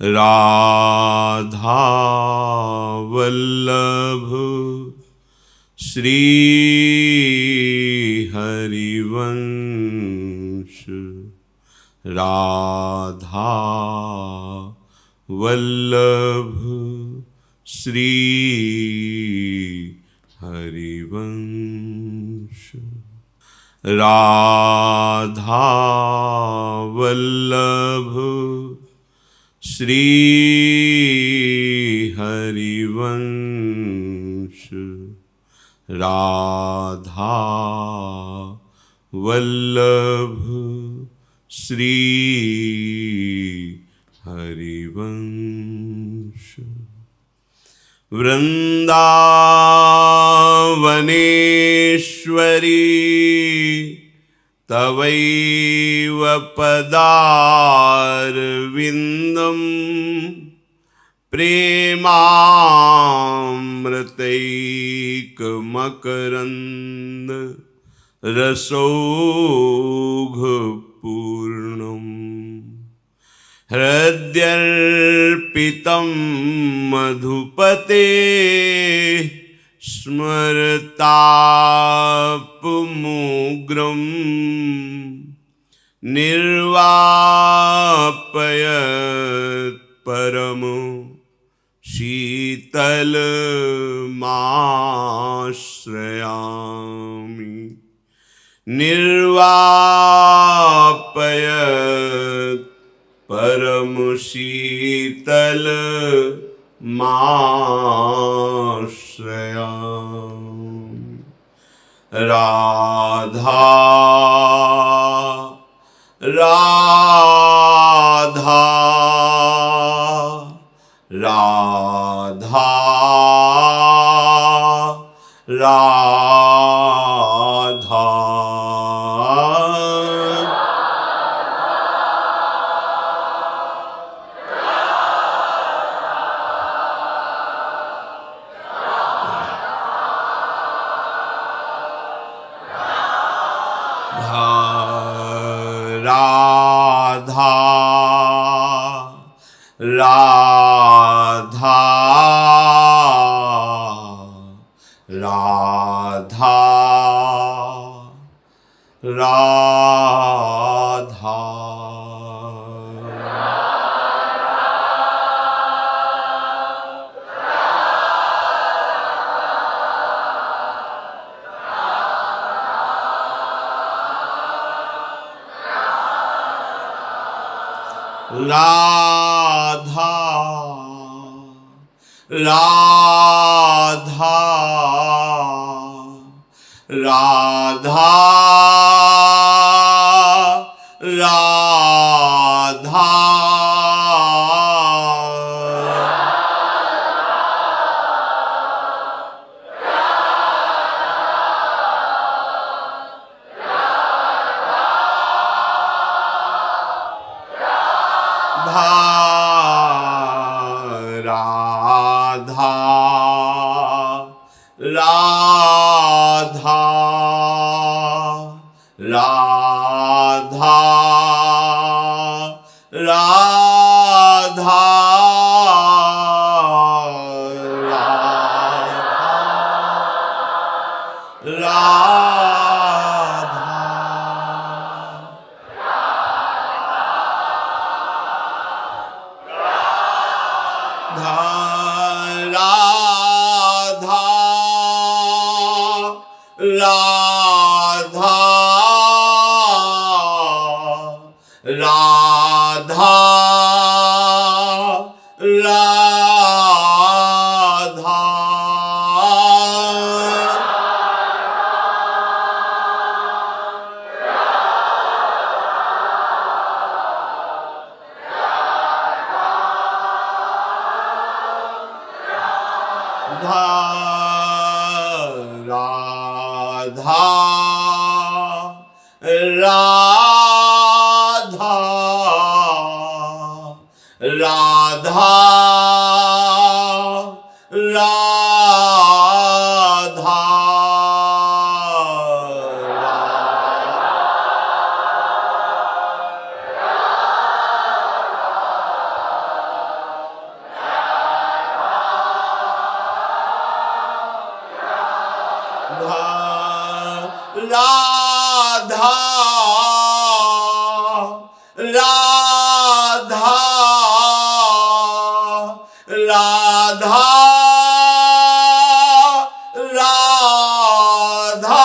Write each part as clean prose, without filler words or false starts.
राधा वल्लभ श्री हरिवंश। राधा वल्लभ श्री हरिवंश। राधा वल्लभ श्री हरिवंश। राधा वल्लभ श्री हरिवंश। वृंदावनेश्वरी तवैव पदारविन्दं प्रेमामृतैकमकरन्द रसौघपूर्णम्। हृद्यर्पितं मधुपते स्मरतापमुग्रं निर्वापयत् परमो शीतलमाश्रयामि। निर्वापयत् परम शीतलमाश्रयामि। राधा राधा राधा राधा। राधा राधा राधा राधा। राधा राधा राधा राधा। राधा राधा राधा राधा राधा राधा। राधा राधा राधा राधा। राधा राधा राधा राधा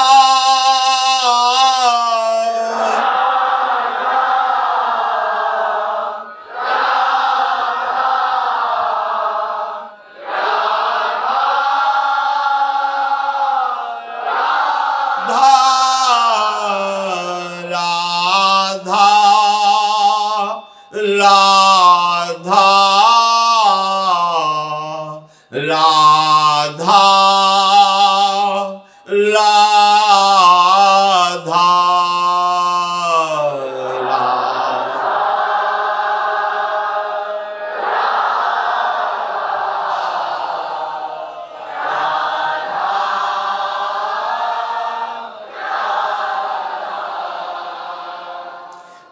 राधा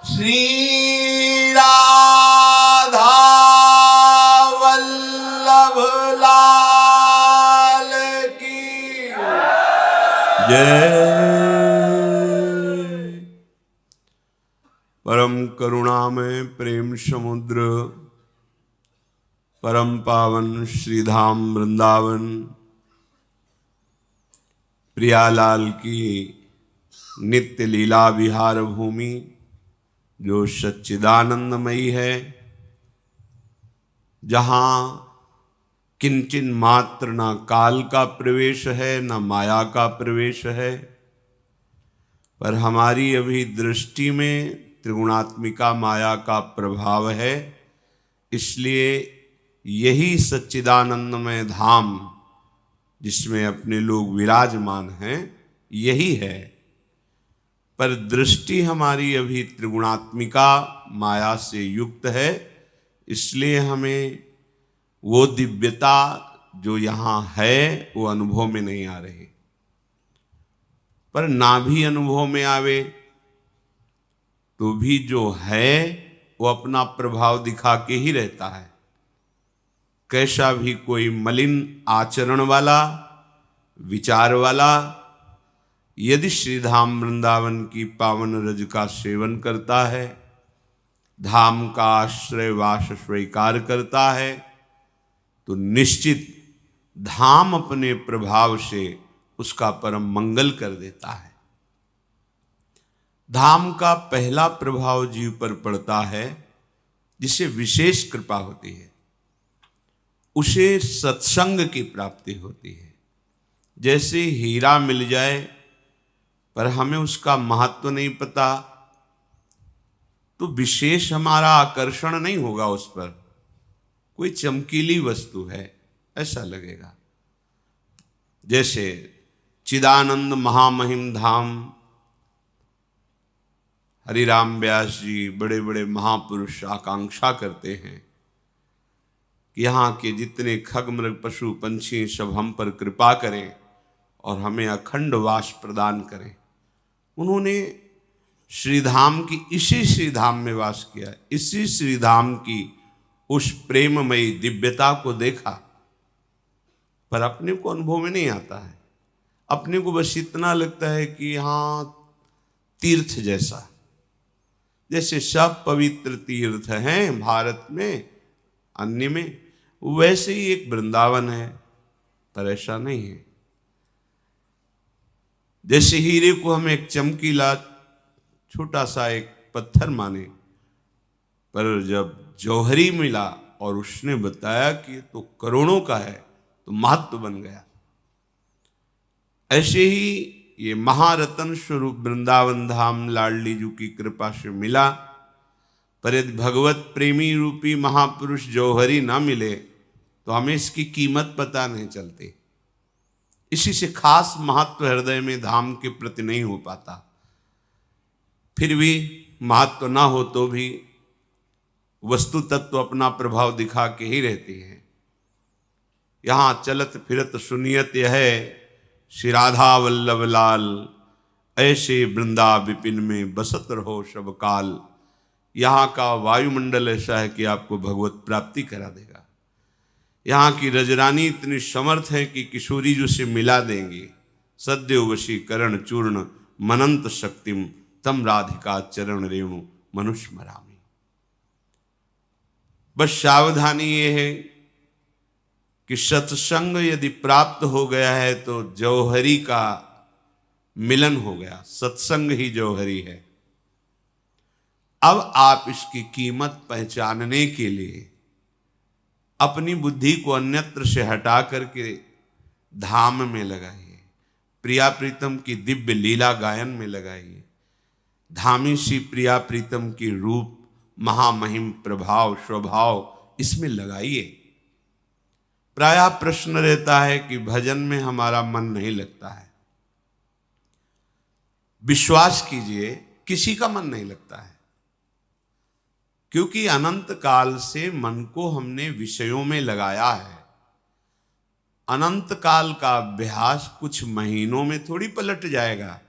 श्री राधा वल्लभ लाल की जय। परम करुणामय प्रेम समुद्र परम पावन श्रीधाम वृंदावन प्रियालाल की नित्य लीला विहार भूमि जो सच्चिदानंदमयी है, जहाँ किंचिन मात्र न काल का प्रवेश है न माया का प्रवेश है, पर हमारी अभी दृष्टि में त्रिगुणात्मिका माया का प्रभाव है। इसलिए यही सच्चिदानंदमय धाम जिसमें अपने लोग विराजमान हैं यही है, पर दृष्टि हमारी अभी त्रिगुणात्मिका माया से युक्त है। इसलिए हमें वो दिव्यता जो यहाँ है वो अनुभव में नहीं आ रही, पर ना भी अनुभव में आवे तो भी जो है वो अपना प्रभाव दिखा के ही रहता है। कैसा भी कोई मलिन आचरण वाला विचार वाला यदि श्रीधाम वृंदावन की पावन रज का सेवन करता है, धाम का आश्रय वास स्वीकार करता है, तो निश्चित धाम अपने प्रभाव से उसका परम मंगल कर देता है। धाम का पहला प्रभाव जीव पर पड़ता है जिसे विशेष कृपा होती है, उसे सत्संग की प्राप्ति होती है। जैसे हीरा मिल जाए पर हमें उसका महत्व नहीं पता तो विशेष हमारा आकर्षण नहीं होगा उस पर, कोई चमकीली वस्तु है ऐसा लगेगा। जैसे चिदानंद महामहिम धाम हरिराम व्यास जी बड़े बड़े महापुरुष आकांक्षा करते हैं कि यहाँ के जितने खग मृग पशु पंछी सब हम पर कृपा करें और हमें अखंड वास प्रदान करें। उन्होंने श्रीधाम की इसी श्रीधाम में वास किया, इसी श्रीधाम की उस प्रेममयी दिव्यता को देखा, पर अपने को अनुभव में नहीं आता है। अपने को बस इतना लगता है कि यहाँ तीर्थ जैसा, जैसे सब पवित्र तीर्थ हैं भारत में अन्य में, वैसे ही एक वृंदावन है, पर ऐसा नहीं है। जैसे हीरे को हम एक चमकीला छोटा सा एक पत्थर माने, पर जब जौहरी मिला और उसने बताया कि तो करोड़ों का है तो महत्व बन गया। ऐसे ही ये महारत्न स्वरूप वृंदावन धाम लाडली जी की कृपा से मिला, पर यदि भगवत प्रेमी रूपी महापुरुष जौहरी ना मिले तो हमें इसकी कीमत पता नहीं चलती। इसी से खास महत्व हृदय में धाम के प्रति नहीं हो पाता। फिर भी महत्व ना हो तो भी वस्तु तत्व अपना प्रभाव दिखा के ही रहती है। यहाँ चलत फिरत सुनियत यह श्री राधा वल्लभ लाल, ऐसे वृंदा विपिन में बसत रहो सब काल। यहाँ का वायुमंडल ऐसा है कि आपको भगवत प्राप्ति करा देगा। यहाँ की रजरानी इतनी समर्थ है कि किशोरी जो से मिला देंगी। सद्यो वशीकरण चूर्ण मनंत शक्तिम तम राधिका चरण रेणु मनुष्मरामि। बस सावधानी ये है कि सत्संग यदि प्राप्त हो गया है तो जौहरी का मिलन हो गया, सत्संग ही जौहरी है। अब आप इसकी कीमत पहचानने के लिए अपनी बुद्धि को अन्यत्र से हटा करके धाम में लगाइए, प्रिया प्रीतम की दिव्य लीला गायन में लगाइए, धामी सी प्रिया प्रीतम की रूप महामहिम प्रभाव स्वभाव इसमें लगाइए। प्रायः प्रश्न रहता है कि भजन में हमारा मन नहीं लगता है। विश्वास कीजिए किसी का मन नहीं लगता है, क्योंकि अनंत काल से मन को हमने विषयों में लगाया है। अनंत काल का अभ्यास कुछ महीनों में थोड़ी पलट जाएगा।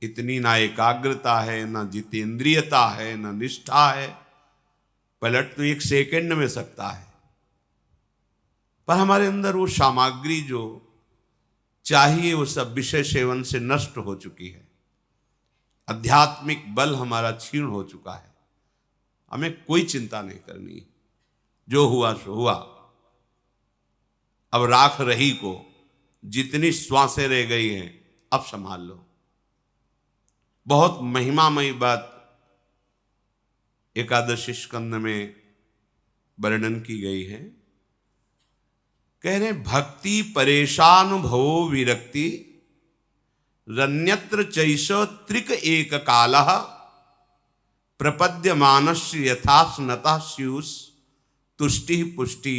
इतनी ना एकाग्रता है, ना जितेंद्रियता है, ना निष्ठा है। पलट तो एक सेकंड में सकता है, पर हमारे अंदर वो सामग्री जो चाहिए वो सब विषय सेवन से नष्ट हो चुकी है। आध्यात्मिक बल हमारा क्षीण हो चुका है। हमें कोई चिंता नहीं करनी, जो हुआ सो हुआ। अब राख रही को जितनी श्वासें रह गई हैं अब संभाल लो। बहुत महिमामयी बात एकादशी स्कंद में वर्णन की गई है। कह रहे भक्ति परेशान भवो विरक्ति रन्यत्र चैषो त्रिक एक कालः प्रपद्य मानस्य यथा स्नतः स्युस् तुष्टि पुष्टि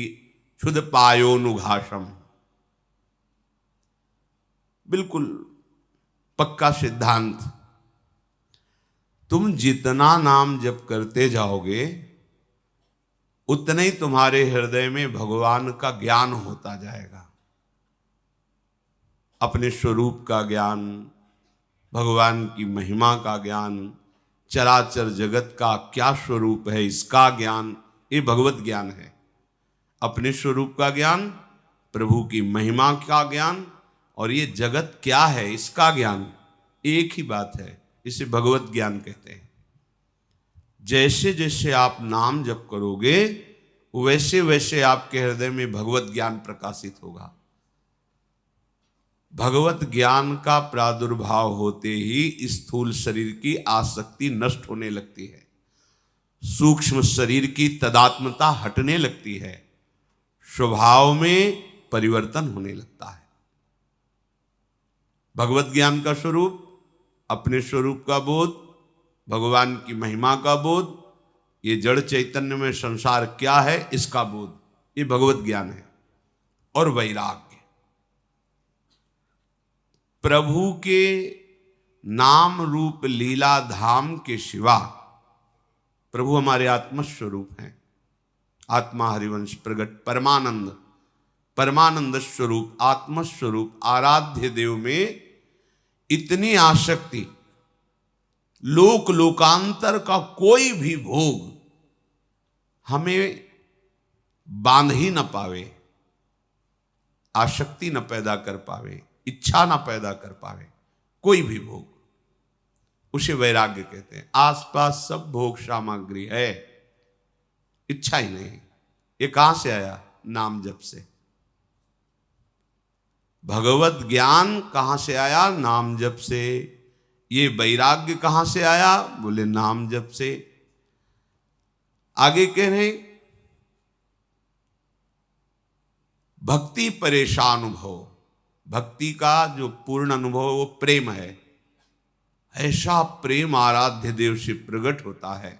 क्षुद पायोनुघाषम। बिल्कुल पक्का सिद्धांत। तुम जितना नाम जप करते जाओगे उतने ही तुम्हारे हृदय में भगवान का ज्ञान होता जाएगा। अपने स्वरूप का ज्ञान, भगवान की महिमा का ज्ञान, चराचर जगत का क्या स्वरूप है इसका ज्ञान, ये भगवत ज्ञान है। अपने स्वरूप का ज्ञान, प्रभु की महिमा का ज्ञान और ये जगत क्या है इसका ज्ञान, एक ही बात है। इसे भगवत ज्ञान कहते हैं। जैसे जैसे आप नाम जप करोगे वैसे वैसे आपके हृदय में भगवत ज्ञान प्रकाशित होगा। भगवत ज्ञान का प्रादुर्भाव होते ही स्थूल शरीर की आसक्ति नष्ट होने लगती है, सूक्ष्म शरीर की तदात्मता हटने लगती है, स्वभाव में परिवर्तन होने लगता है। भगवत ज्ञान का स्वरूप, अपने स्वरूप का बोध, भगवान की महिमा का बोध, ये जड़ चैतन्य में संसार क्या है इसका बोध, ये भगवत ज्ञान है। और वैराग्य, प्रभु के नाम रूप लीला धाम के सिवा प्रभु हमारे आत्मस्वरूप हैं। आत्मा हरिवंश प्रगट परमानंद, परमानंद स्वरूप आत्मस्वरूप आराध्य देव में इतनी आसक्ति, लोक लोकांतर का कोई भी भोग हमें बांध ही न पावे, आसक्ति न पैदा कर पावे, इच्छा न पैदा कर पावे। कोई भी भोग, उसे वैराग्य कहते हैं। आसपास सब भोग सामग्री है, इच्छा ही नहीं। ये कहां से आया? नाम जप से। भगवत ज्ञान कहां से आया? नाम जप से। ये वैराग्य कहां से आया? बोले नाम जप से। आगे कह रहे भक्ति परेशानुभव, भक्ति का जो पूर्ण अनुभव वो प्रेम है। ऐसा प्रेम आराध्य देव से प्रकट होता है,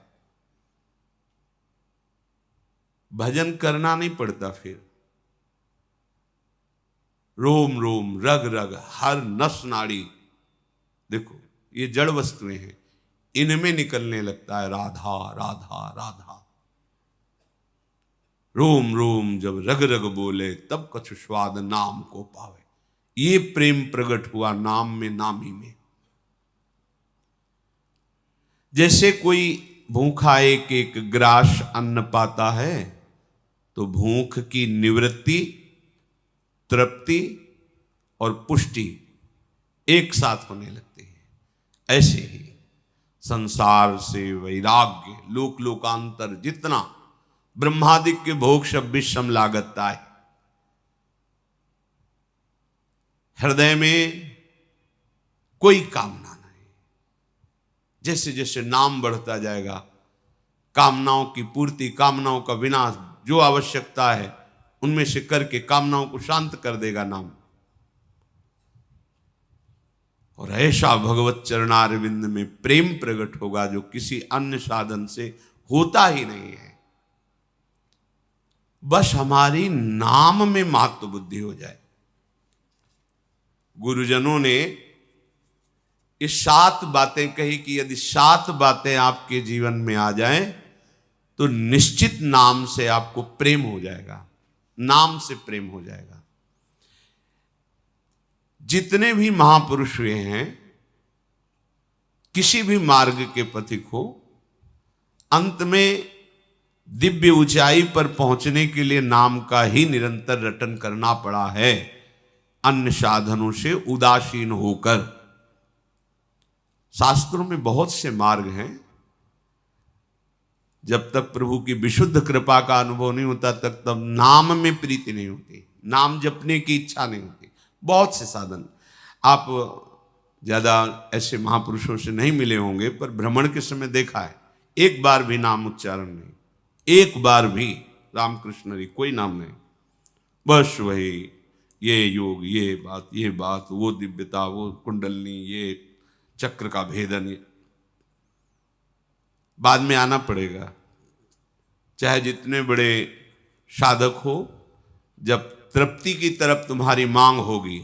भजन करना नहीं पड़ता। फिर रोम रोम रग रग हर नस नाड़ी, देखो ये जड़ वस्तुएं हैं, इनमें निकलने लगता है राधा राधा राधा। रोम रोम जब रग रग बोले तब कछु स्वाद नाम को पावे। ये प्रेम प्रकट हुआ नाम में, नामी में। जैसे कोई भूखा एक एक ग्रास अन्न पाता है तो भूख की निवृत्ति, तृप्ति और पुष्टि एक साथ होने लगती है। ऐसे ही संसार से वैराग्य, लोक लोकांतर जितना ब्रह्मादिक के भोग शब्बिशम लागता है। हृदय में कोई कामना नहीं। जैसे जैसे नाम बढ़ता जाएगा, कामनाओं की पूर्ति, कामनाओं का विनाश, जो आवश्यकता है उनमें से करके कामनाओं को शांत कर देगा नाम। और ऐसा भगवत चरणारविंद में प्रेम प्रकट होगा जो किसी अन्य साधन से होता ही नहीं है। बस हमारी नाम में महत्व बुद्धि हो जाए। गुरुजनों ने ये 7 बातें कही कि यदि 7 बातें आपके जीवन में आ जाएं तो निश्चित नाम से आपको प्रेम हो जाएगा, नाम से प्रेम हो जाएगा। जितने भी महापुरुष हुए हैं, किसी भी मार्ग के पथिक हो, अंत में दिव्य ऊंचाई पर पहुंचने के लिए नाम का ही निरंतर रटन करना पड़ा है, अन्य साधनों से उदासीन होकर। शास्त्रों में बहुत से मार्ग हैं। जब तक प्रभु की विशुद्ध कृपा का अनुभव नहीं होता तब नाम में प्रीति नहीं होती, नाम जपने की इच्छा नहीं होती। बहुत से साधन, आप ज्यादा ऐसे महापुरुषों से नहीं मिले होंगे, पर भ्रमण के समय देखा है, एक बार भी नाम उच्चारण नहीं, एक बार भी रामकृष्ण जी कोई नाम नहीं। बस वही ये योग, ये बात, वो दिव्यता, वो कुंडलनी, ये चक्र का भेदन। बाद में आना पड़ेगा, चाहे जितने बड़े साधक हो, जब तृप्ति की तरफ तुम्हारी मांग होगी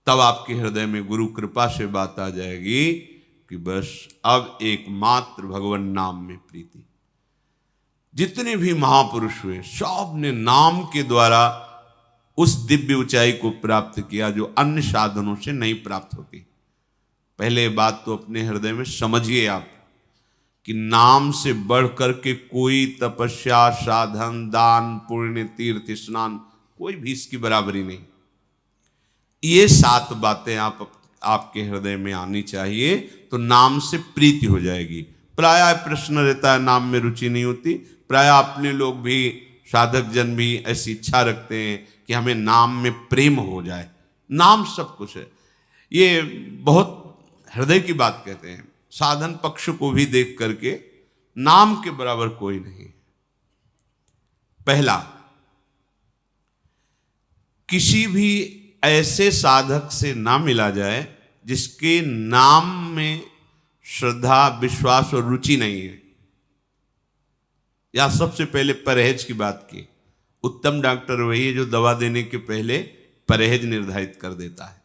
तब आपके हृदय में गुरु कृपा से बात आ जाएगी कि बस अब एकमात्र भगवान नाम में प्रीति। जितने भी महापुरुष हुए सब ने नाम के द्वारा उस दिव्य ऊंचाई को प्राप्त किया जो अन्य साधनों से नहीं प्राप्त होती। पहले बात तो अपने हृदय में समझिए आप कि नाम से बढ़ कर के कोई तपस्या, साधन, दान, पुण्य, तीर्थ, स्नान, कोई भी इसकी बराबरी नहीं। ये 7 बातें आपके हृदय में आनी चाहिए तो नाम से प्रीति हो जाएगी। प्रायः प्रश्न रहता है, नाम में रुचि नहीं होती। प्रायः अपने लोग भी, साधक जन भी ऐसी इच्छा रखते हैं कि हमें नाम में प्रेम हो जाए। नाम सब कुछ है, ये बहुत हृदय की बात कहते हैं। साधन पक्ष को भी देख करके नाम के बराबर कोई नहीं। पहला, किसी भी ऐसे साधक से ना मिला जाए जिसके नाम में श्रद्धा, विश्वास और रुचि नहीं है। या सबसे पहले परहेज की बात की। उत्तम डॉक्टर वही है जो दवा देने के पहले परहेज निर्धारित कर देता है।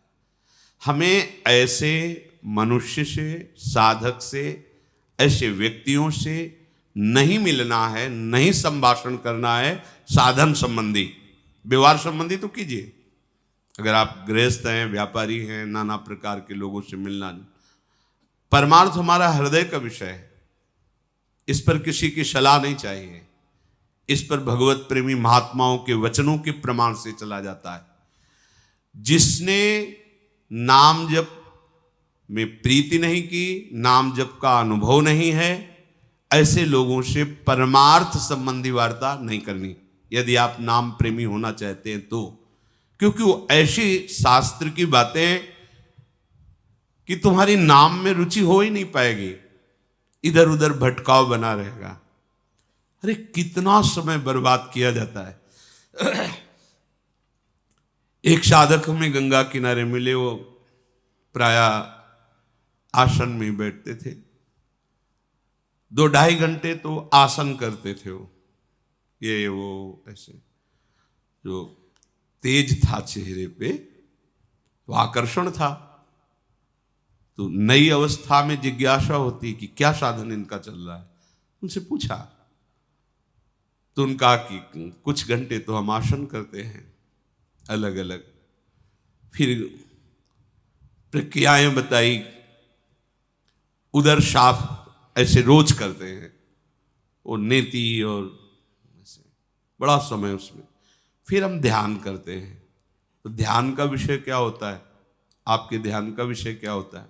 हमें ऐसे मनुष्य से, साधक से, ऐसे व्यक्तियों से नहीं मिलना है, नहीं संभाषण करना है। साधन संबंधी, व्यवहार संबंधी तो कीजिए। अगर आप गृहस्थ हैं, व्यापारी हैं, नाना प्रकार के लोगों से मिलना, परमार्थ हमारा हृदय का विषय है। इस पर किसी की सलाह नहीं चाहिए। इस पर भगवत प्रेमी महात्माओं के वचनों के प्रमाण से चला जाता है। जिसने नाम जप में प्रीति नहीं की, नाम जप का अनुभव नहीं है, ऐसे लोगों से परमार्थ संबंधी वार्ता नहीं करनी, यदि आप नाम प्रेमी होना चाहते हैं तो। क्योंकि वो ऐसी शास्त्र की बातें कि तुम्हारी नाम में रुचि हो ही नहीं पाएगी, इधर उधर भटकाव बना रहेगा। अरे कितना समय बर्बाद किया जाता है। एक साधक हमें गंगा किनारे मिले, वो प्रायः आसन में बैठते थे। 2-2.5 घंटे तो आसन करते थे वो, ये वो ऐसे, जो तेज था चेहरे पे, तो आकर्षण था। तो नई अवस्था में जिज्ञासा होती कि क्या साधन इनका चल रहा है। उनसे पूछा तो उनका कि कुछ घंटे तो हम आसन करते हैं अलग अलग। फिर प्रक्रियाएं बताई, उधर साफ ऐसे रोज करते हैं, वो नेति और ऐसे बड़ा समय उसमें। फिर हम ध्यान करते हैं। तो ध्यान का विषय क्या होता है? आपके ध्यान का विषय क्या होता है?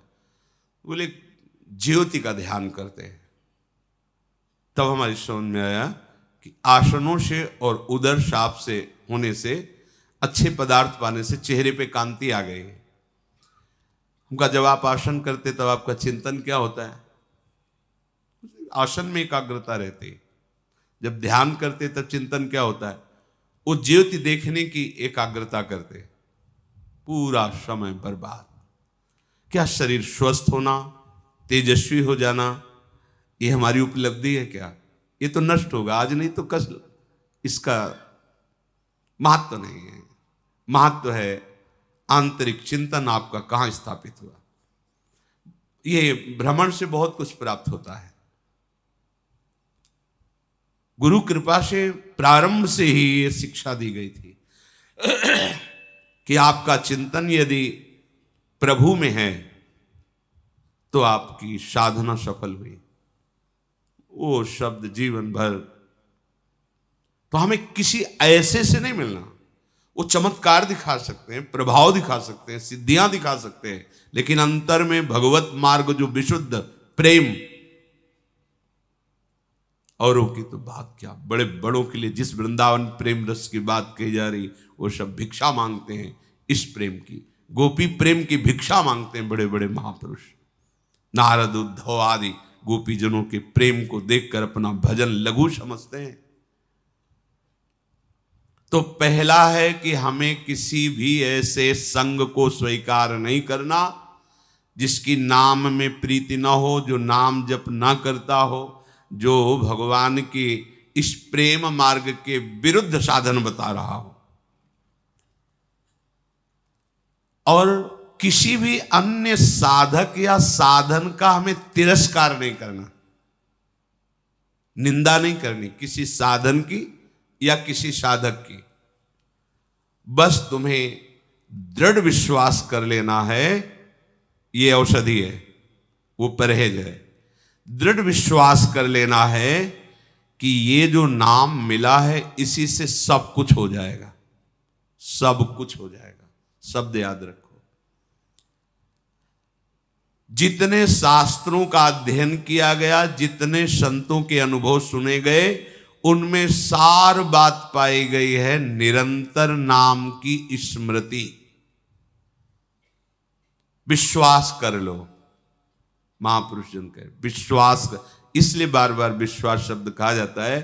बोले ज्योति का ध्यान करते हैं। तब हमारी समझ में आया कि आसनों से और उदर साफ से होने से, अच्छे पदार्थ पाने से चेहरे पे कांति आ गई। उनका जब आप आसन करते तब आपका चिंतन क्या होता है? आसन में एकाग्रता रहती है। जब ध्यान करते तब चिंतन क्या होता है? वो ज्योति देखने की एकाग्रता करते। पूरा समय बर्बाद। क्या शरीर स्वस्थ होना, तेजस्वी हो जाना, ये हमारी उपलब्धि है क्या? ये तो नष्ट होगा, आज नहीं तो कल। इसका महत्व नहीं है। महत्व है आंतरिक चिंतन आपका कहां स्थापित हुआ। ये भ्रमण से बहुत कुछ प्राप्त होता है। गुरु कृपा से प्रारंभ से ही ये शिक्षा दी गई थी कि आपका चिंतन यदि प्रभु में है तो आपकी साधना सफल हुई। वो शब्द जीवन भर, तो हमें किसी ऐसे से नहीं मिलना। वो चमत्कार दिखा सकते हैं, प्रभाव दिखा सकते हैं, सिद्धियां दिखा सकते हैं, लेकिन अंतर में भगवत मार्ग जो विशुद्ध प्रेम, औरों की तो बात क्या, बड़े बड़ों के लिए जिस वृंदावन प्रेम रस की बात कही जा रही, वो सब भिक्षा मांगते हैं इस प्रेम की। गोपी प्रेम की भिक्षा मांगते हैं बड़े बड़े महापुरुष। नारद, उद्धव आदि गोपीजनों के प्रेम को देखकर अपना भजन लघु समझते हैं। तो पहला है कि हमें किसी भी ऐसे संग को स्वीकार नहीं करना जिसकी नाम में प्रीति ना हो, जो नाम जप ना करता हो, जो भगवान की इस प्रेम मार्ग के विरुद्ध साधन बता रहा हो। और किसी भी अन्य साधक या साधन का हमें तिरस्कार नहीं करना, निंदा नहीं करनी किसी साधन की या किसी साधक की। बस तुम्हें दृढ़ विश्वास कर लेना है, ये औषधि है, वो परहेज है। दृढ़ विश्वास कर लेना है कि ये जो नाम मिला है इसी से सब कुछ हो जाएगा, सब कुछ हो जाएगा। शब्द याद रखो। जितने शास्त्रों का अध्ययन किया गया, जितने संतों के अनुभव सुने गए, उनमें सार बात पाई गई है निरंतर नाम की स्मृति। विश्वास कर लो, महापुरुष जन कहे विश्वास कर। इसलिए बार बार विश्वास शब्द कहा जाता है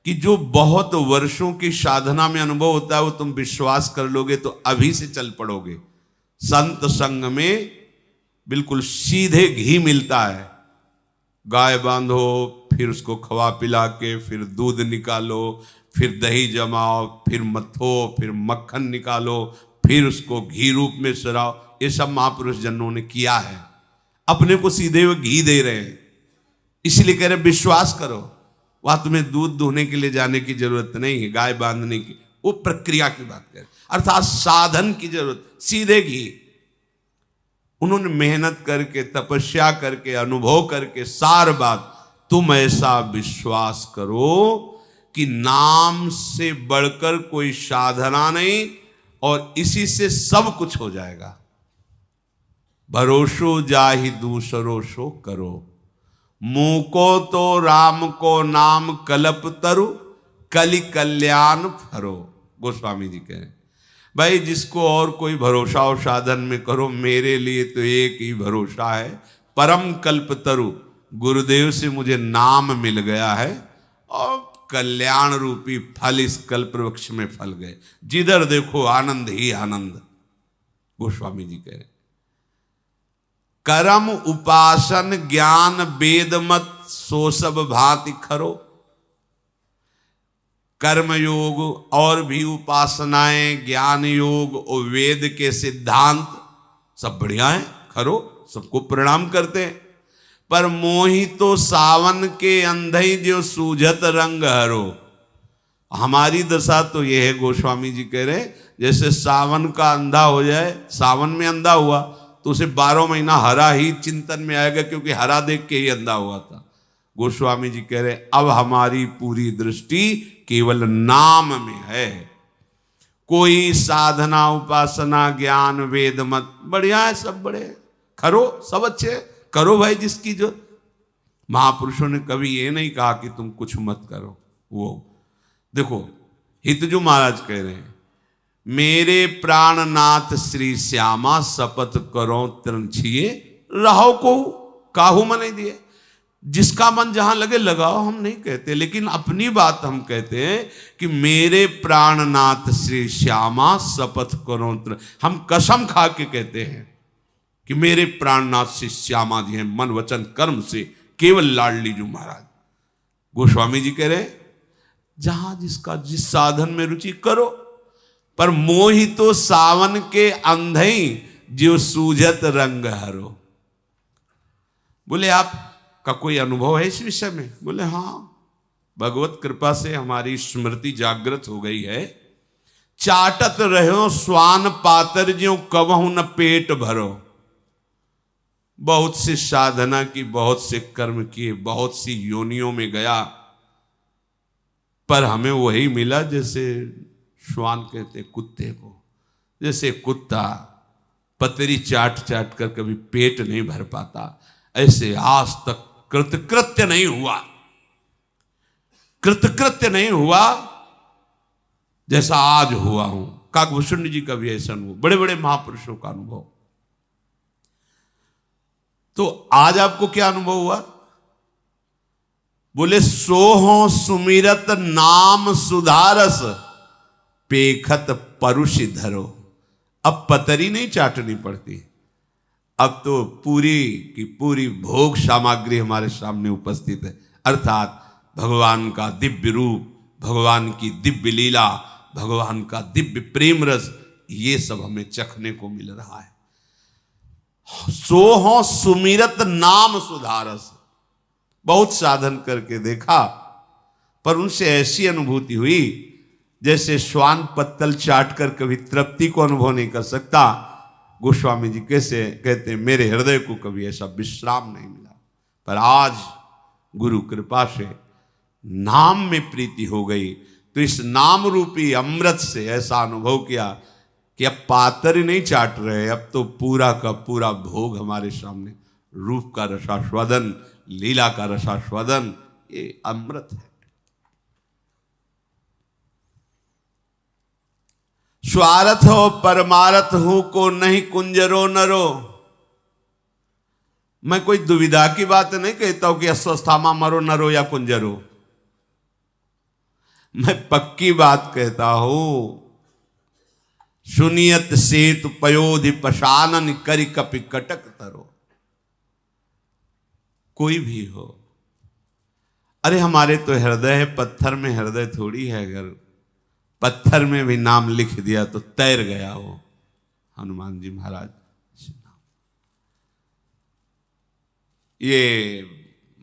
कि जो बहुत वर्षों की साधना में अनुभव होता है वो तुम विश्वास कर लोगे तो अभी से चल पड़ोगे। संत संग में बिल्कुल सीधे घी मिलता है। गाय बांधो, फिर उसको खवा पिला के, फिर दूध निकालो, फिर दही जमाओ, फिर मथो, फिर मक्खन निकालो, फिर उसको घी रूप में सराओ। ये सब महापुरुष जनों ने किया है। अपने को सीधे वो घी दे रहे हैं, इसलिए कह रहे विश्वास करो। वहां तुम्हें दूध दुहने के लिए जाने की जरूरत नहीं है, गाय बांधने की, वो प्रक्रिया की बात कर, अर्थात साधन की जरूरत, सीधे घी। उन्होंने मेहनत करके, तपस्या करके, अनुभव करके सार बात, तुम ऐसा विश्वास करो कि नाम से बढ़कर कोई साधना नहीं और इसी से सब कुछ हो जाएगा। भरोसो जाहि दूसरो सो करो, मुंह को तो राम को नाम कलप तरु, कलि कल्याण फरो। गोस्वामी जी कह रहे हैं भाई जिसको और कोई भरोसा और साधन में करो, मेरे लिए तो एक ही भरोसा है, परम कल्प तरु, गुरुदेव से मुझे नाम मिल गया है और कल्याण रूपी फल इस कल्प वृक्ष में फल गए। जिधर देखो आनंद ही आनंद। गोस्वामी जी कह रहे कर्म उपासन ज्ञान वेद मत सो सब भांति खरो। कर्म योग और भी उपासनाएं, ज्ञान योग और वेद के सिद्धांत सब बढ़िया है, खरो, सबको प्रणाम करते हैं। पर मोहि तो सावन के अंधई जो सूझत रंग हरो। हमारी दशा तो यह है, गोस्वामी जी कह रहे, जैसे सावन का अंधा हो जाए, सावन में अंधा हुआ तो उसे 12 महीना हरा ही चिंतन में आएगा, क्योंकि हरा देख के ही अंधा हुआ था। गोस्वामी जी कह रहे अब हमारी पूरी दृष्टि केवल नाम में है। कोई साधना उपासना ज्ञान वेद मत बढ़िया है, सब बड़े खरो, सब अच्छे, करो भाई जिसकी जो। महापुरुषों ने कभी ये नहीं कहा कि तुम कुछ मत करो। वो देखो हितजू महाराज कह रहे हैं, मेरे प्राणनाथ श्री श्यामा शपथ करो तृण छिए रहो को काहू मन नहीं दिए। जिसका मन जहां लगे लगाओ, हम नहीं कहते, लेकिन अपनी बात हम कहते हैं कि मेरे प्राणनाथ श्री श्यामा शपथ करो तृण। हम कसम खा के कहते हैं कि मेरे प्राणनाथ श्री श्यामा जी हैं, मन वचन कर्म से केवल लाडली जू महाराज। गोस्वामी जी कह रहे जहां जिसका जिस साधन में रुचि करो, पर मोहि तो सावन के अंधई जो सूझत रंग हरो। बोले आपका कोई अनुभव है इस विषय में? बोले हाँ, भगवत कृपा से हमारी स्मृति जागृत हो गई है। चाटत रहो स्वान पातर ज्यों कबहू न पेट भरो। बहुत सी साधना की, बहुत से कर्म किए, बहुत सी योनियों में गया, पर हमें वही मिला जैसे श्वान कहते कुत्ते को। जैसे कुत्ता पतरी चाट चाट कर कभी पेट नहीं भर पाता, ऐसे आज तक कृतकृत्य नहीं हुआ, कृतकृत्य नहीं हुआ जैसा आज हुआ हूं। काकभूषण जी का भी ऐसा अनुभव, बड़े बड़े महापुरुषों का अनुभव। तो आज आपको क्या अनुभव हुआ? बोले सोहो सुमिरत नाम सुधारस पेखत परुषि धरो। अब पतरी नहीं चाटनी पड़ती, अब तो पूरी की पूरी भोग सामग्री हमारे सामने उपस्थित है। अर्थात भगवान का दिव्य रूप, भगवान की दिव्य लीला, भगवान का दिव्य प्रेम रस, ये सब हमें चखने को मिल रहा है। सोहो सुमिरत नाम सुधारस। बहुत साधन करके देखा, पर उनसे ऐसी अनुभूति हुई जैसे श्वान पत्तल चाट कर कभी तृप्ति को अनुभव नहीं कर सकता। गोस्वामी जी कैसे कहते हैं, मेरे हृदय को कभी ऐसा विश्राम नहीं मिला, पर आज गुरु कृपा से नाम में प्रीति हो गई, तो इस नाम रूपी अमृत से ऐसा अनुभव किया कि अब पातर ही नहीं चाट रहे, अब तो पूरा का पूरा भोग हमारे सामने। रूप का रसास्वादन, लीला का रसास्वादन, ये अमृत है। स्वार्थ हो परमारथ हूं को नहीं कुंजरो नरो। मैं कोई दुविधा की बात नहीं कहता हूं कि अस्वस्थामा मरो नरो या कुंजरो। मैं पक्की बात कहता हूं, सुनियत सेतु पयोधि पशानन करि कपि कटक तरो। कोई भी हो, अरे हमारे तो हृदय है, पत्थर में हृदय थोड़ी है। अगर पत्थर में भी नाम लिख दिया तो तैर गया वो। हनुमान जी महाराज, ये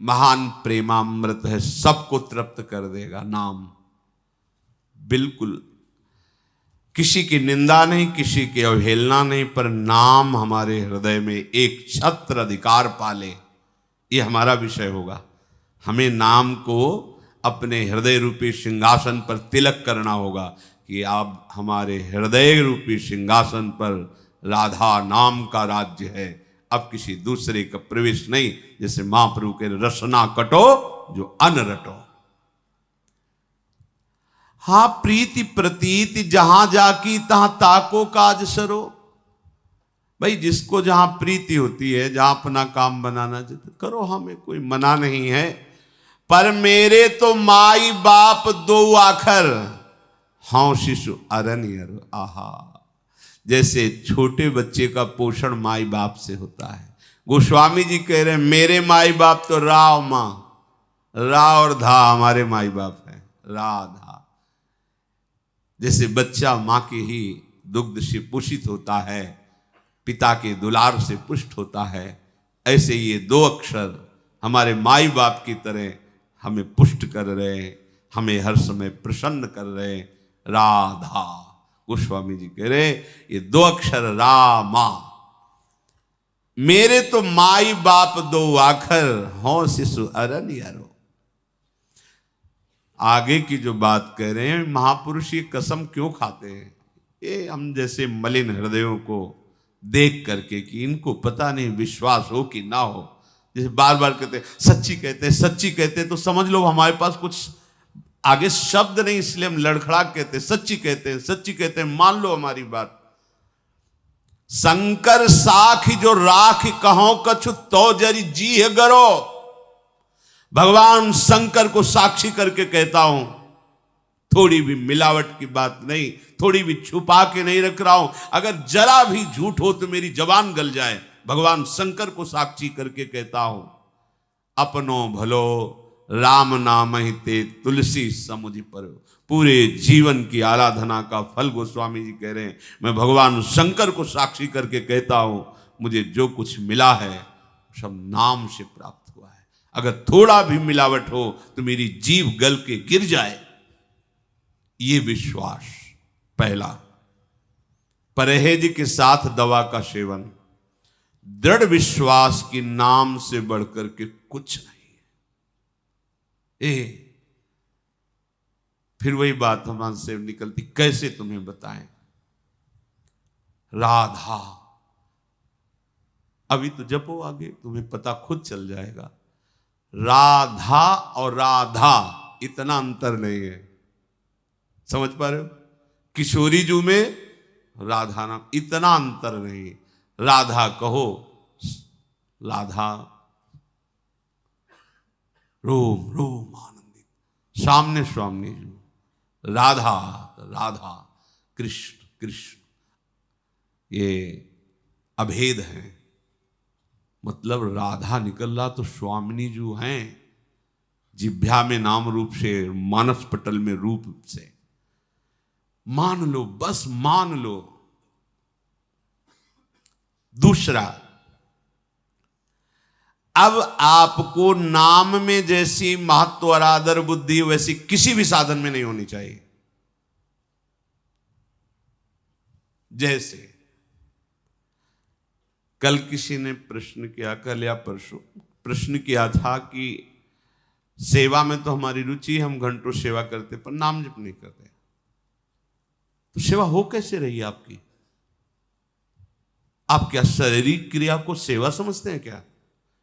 महान प्रेमामृत है, सबको तृप्त कर देगा नाम। बिल्कुल किसी की निंदा नहीं, किसी की अवहेलना नहीं, पर नाम हमारे हृदय में एक छत्र अधिकार पाले, ये हमारा विषय होगा। हमें नाम को अपने हृदय रूपी सिंहासन पर तिलक करना होगा कि आप हमारे हृदय रूपी सिंहासन पर राधा नाम का राज्य है, अब किसी दूसरे का प्रवेश नहीं। जैसे महाप्रभु के रसना कटो जो अन रटो। हाँ, प्रीति प्रतीति जहां जाकी तहां ताको काज सरो। भाई जिसको जहां प्रीति होती है, जहां अपना काम बनाना चाहते करो, हमें कोई मना नहीं है। पर मेरे तो माई बाप दो आखर हाँ शिशु अरनियर। आहा, जैसे छोटे बच्चे का पोषण माई बाप से होता है। गोस्वामी जी कह रहे हैं मेरे माई बाप तो रा और माँ, रा और धा हमारे माई बाप है, राधा। जैसे बच्चा माँ के ही दुग्ध से पोषित होता है, पिता के दुलार से पुष्ट होता है, ऐसे ये दो अक्षर हमारे माई बाप की तरह हमें पुष्ट कर रहे, हमें हर समय प्रसन्न कर रहे। राधा, गोस्वामी जी कह रहे ये दो अक्षर रामा। मेरे तो माई बाप दो आखर हो शिशु अरनियरो। आगे की जो बात कह रहे हैं, महापुरुष ये कसम क्यों खाते हैं? ये हम जैसे मलिन हृदयों को देख करके कि इनको पता नहीं विश्वास हो कि ना हो, जैसे बार बार कहते हैं सच्ची कहते हैं, सच्ची कहते हैं, तो समझ लो हमारे पास कुछ आगे शब्द नहीं, इसलिए हम लड़खड़ा कहते हैं, सच्ची कहते हैं, सच्ची कहते हैं, मान लो हमारी बात। शंकर साखी जो राख कहो कछु तो जरी जी है गरो। भगवान शंकर को साक्षी करके कहता हूं, थोड़ी भी मिलावट की बात नहीं, थोड़ी भी छुपा के नहीं रख रहा हूं। अगर जरा भी झूठ हो तो मेरी जबान गल जाए। भगवान शंकर को साक्षी करके कहता हूं, अपनो भलो राम नाम ही ते तुलसी समुझ पर। पूरे जीवन की आराधना का फल गोस्वामी जी कह रहे हैं, मैं भगवान शंकर को साक्षी करके कहता हूं, मुझे जो कुछ मिला है सब नाम से प्राप्त हुआ है। अगर थोड़ा भी मिलावट हो तो मेरी जीभ गल के गिर जाए, ये विश्वास पहला। परहेज के साथ दवा का सेवन, दृढ़ विश्वास की नाम से बढ़कर के कुछ नहीं है। फिर वही बात हमारे से निकलती, कैसे तुम्हें बताएं? राधा, अभी तो जपो, आगे तुम्हें पता खुद चल जाएगा। राधा और राधा इतना अंतर नहीं है, समझ पा रहे हो? किशोरी जू में राधा नाम, इतना अंतर नहीं। राधा कहो, राधा रोम रोम आनंदित, सामने स्वामी जू। राधा राधा, कृष्ण कृष्ण, ये अभेद है। मतलब राधा निकल रहा तो स्वामिनी जो हैं, जिभ्या में नाम रूप से, मानस पटल में रूप से। मान लो, बस मान लो। दूसरा, अब आपको नाम में जैसी महत्व और आदर बुद्धि वैसी किसी भी साधन में नहीं होनी चाहिए। जैसे कल किसी ने प्रश्न किया, कल या परसों प्रश्न किया था कि सेवा में तो हमारी रुचि, हम घंटों सेवा करते पर नाम जप नहीं करते, तो सेवा हो कैसे रही आपकी? आप क्या शारीरिक क्रिया को सेवा समझते हैं क्या?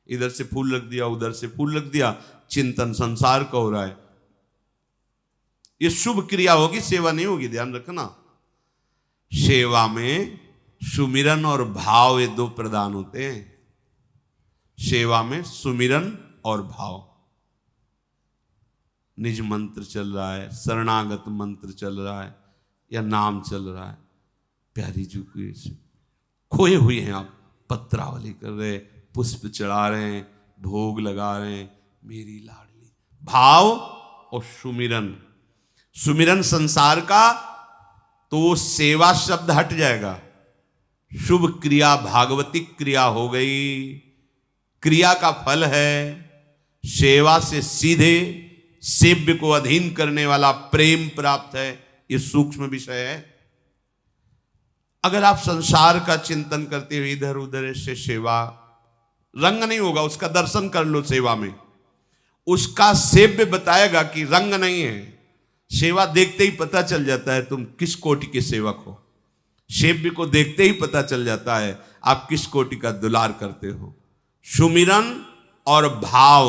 इधर से फूल रख दिया, उधर से फूल रख दिया, चिंतन संसार का हो रहा है, ये शुभ क्रिया होगी, सेवा नहीं होगी। ध्यान रखना, सेवा में सुमिरन और भाव, ये दो प्रदान होते हैं। सेवा में सुमिरन और भाव। निज मंत्र चल रहा है, शरणागत मंत्र चल रहा है, या नाम चल रहा है, प्यारी जी की खोए हुए हैं आप, पत्रावली कर रहे, पुष्प चढ़ा रहे हैं, भोग लगा रहे हैं, मेरी लाडली। भाव और सुमिरन, सुमिरन संसार का, तो सेवा शब्द हट जाएगा। शुभ क्रिया भागवतिक क्रिया हो गई, क्रिया का फल है। सेवा से सीधे सेव्य को अधीन करने वाला प्रेम प्राप्त है, ये सूक्ष्म विषय है। अगर आप संसार का चिंतन करते हुए इधर उधर से सेवा, रंग नहीं होगा, उसका दर्शन कर लो सेवा में, उसका सेव्य बताएगा कि रंग नहीं है। सेवा देखते ही पता चल जाता है तुम किस कोटि के सेवक हो। सेव्य को देखते ही पता चल जाता है आप किस कोटि का दुलार करते हो। सुमिरन और भाव,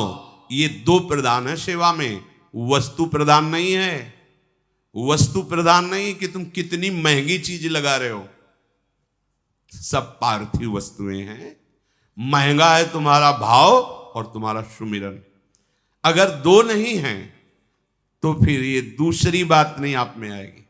ये दो प्रदान है सेवा में, वस्तु प्रदान नहीं है। वस्तु प्रदान नहीं कि तुम कितनी महंगी चीज लगा रहे हो, सब पार्थिव वस्तुएं हैं। महंगा है तुम्हारा भाव और तुम्हारा सुमिरन। अगर दो नहीं हैं तो फिर ये दूसरी बात नहीं आप में आएगी।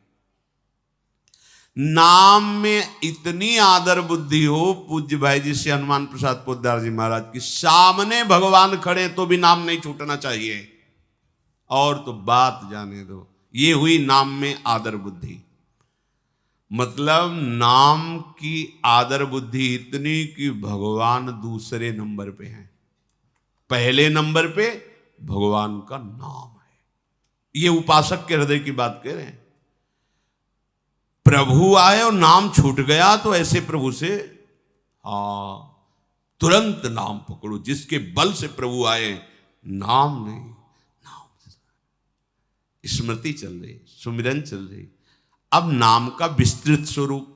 नाम में इतनी आदर बुद्धि हो, पूज्य भाई जी से हनुमान प्रसाद पोद्दार जी महाराज की, सामने भगवान खड़े तो भी नाम नहीं छूटना चाहिए, और तो बात जाने दो। ये हुई नाम में आदर बुद्धि। मतलब नाम की आदर बुद्धि इतनी कि भगवान दूसरे नंबर पे हैं, पहले नंबर पे भगवान का नाम है। ये उपासक के हृदय की बात कह रहे हैं। प्रभु आए और नाम छूट गया तो ऐसे प्रभु से तुरंत नाम पकड़ो, जिसके बल से प्रभु आए, नाम नहीं, नाम स्मृति चल रही, सुमिरन चल रही। अब नाम का विस्तृत स्वरूप,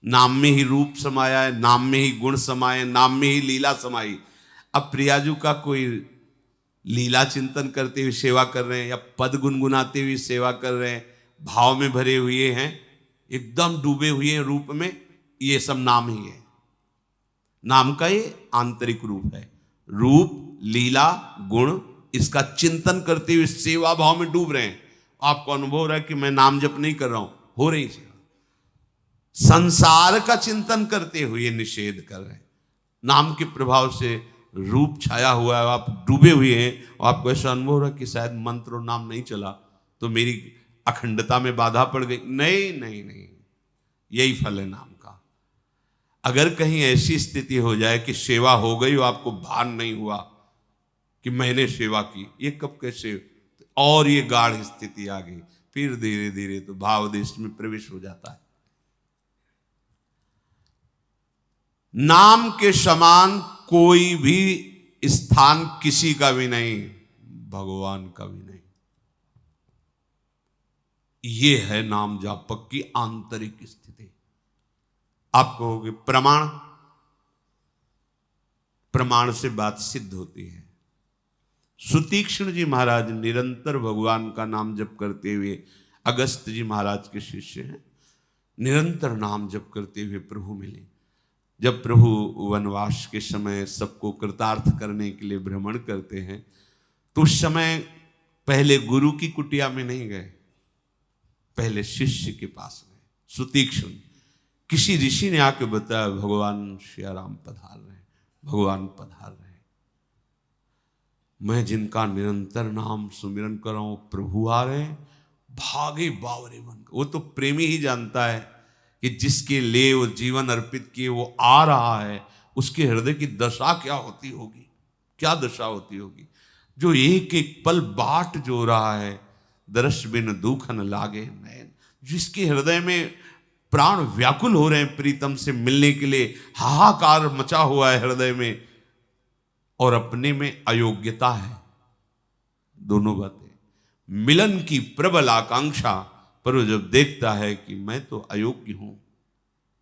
नाम में ही रूप समाया है, नाम में ही गुण समाये, नाम में ही लीला समाई। अब प्रियाजू का कोई लीला चिंतन करते हुए सेवा कर रहे हैं या पद गुनगुनाते हुए सेवा कर रहे हैं, भाव में भरे हुए हैं, एकदम डूबे हुए हैं रूप में, ये सब नाम ही है। नाम का ये आंतरिक रूप है। रूप, लीला, गुण, इसका चिंतन करते हुए सेवा भाव में डूब रहे हैं। आपको अनुभव हो रहा है कि मैं नाम जप नहीं कर रहा हूं, हो रही सेवा। संसार का चिंतन करते हुए निषेध कर रहे हैं। नाम के प्रभाव से रूप छाया हुआ है, आप डूबे हुए हैं, और आपको ऐसा अनुभव हो रहा है कि शायद मंत्र और नाम नहीं चला तो मेरी अखंडता में बाधा पड़ गई। नहीं नहीं नहीं, यही फल है नाम का। अगर कहीं ऐसी स्थिति हो जाए कि सेवा हो गई और आपको भान नहीं हुआ कि मैंने सेवा की, ये कब कैसे, और ये गाढ़ स्थिति आ गई, फिर धीरे धीरे तो भाव देश में प्रवेश हो जाता है। नाम के समान कोई भी स्थान किसी का भी नहीं, भगवान का भी नहीं। ये है नाम जापक की आंतरिक स्थिति। आप कहोगे प्रमाण, प्रमाण से बात सिद्ध होती है। सुतीक्ष्ण जी महाराज निरंतर भगवान का नाम जप करते हुए, अगस्त जी महाराज के शिष्य हैं, निरंतर नाम जप करते हुए प्रभु मिले। जब प्रभु वनवास के समय सबको कृतार्थ करने के लिए भ्रमण करते हैं, तो उस समय पहले गुरु की कुटिया में नहीं गए, पहले शिष्य के पास गए। सुतीक्ष्ण किसी ऋषि ने आके बताया भगवान श्रीराम पधार रहे हैं, भगवान पधार रहे हैं। मैं जिनका निरंतर नाम सुमिरन कर रहा हूं, प्रभु आ रहे हैं, भागे बावरे बनकर। वो तो प्रेमी ही जानता है कि जिसके लिए वो जीवन अर्पित किए वो आ रहा है, उसके हृदय की दशा क्या होती होगी, क्या दशा होती होगी। जो एक एक पल बाट जो रहा है, दर्श बिन दुख न लागे नैन, जिसके हृदय में प्राण व्याकुल हो रहे हैं प्रीतम से मिलने के लिए, हाहाकार मचा हुआ है हृदय में, और अपने में अयोग्यता है। दोनों बातें, मिलन की प्रबल आकांक्षा, पर वो जब देखता है कि मैं तो अयोग्य हूं,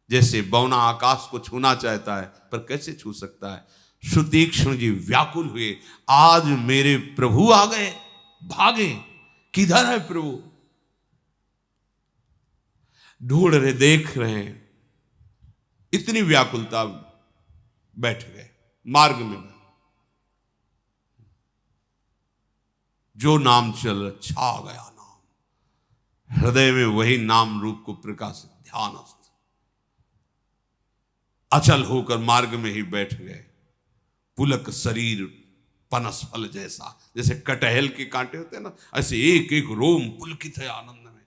जैसे बौना आकाश को छूना चाहता है पर कैसे छू सकता है, सुतीक्ष्ण जी व्याकुल हुए, आज मेरे प्रभु आ गए, भागे, किधर है प्रभु, ढूंढ रहे, देख रहे हैं, इतनी व्याकुलता, बैठ गए मार्ग में। जो नाम चल छा गया नाम, हृदय में वही नाम रूप को प्रकाशित, ध्यानस्थ, अचल होकर मार्ग में ही बैठ गए। पुलक शरीर पनस फल जैसा, जैसे कटहल के कांटे होते हैं ना, ऐसे एक एक रोम पुलकित है आनंद में।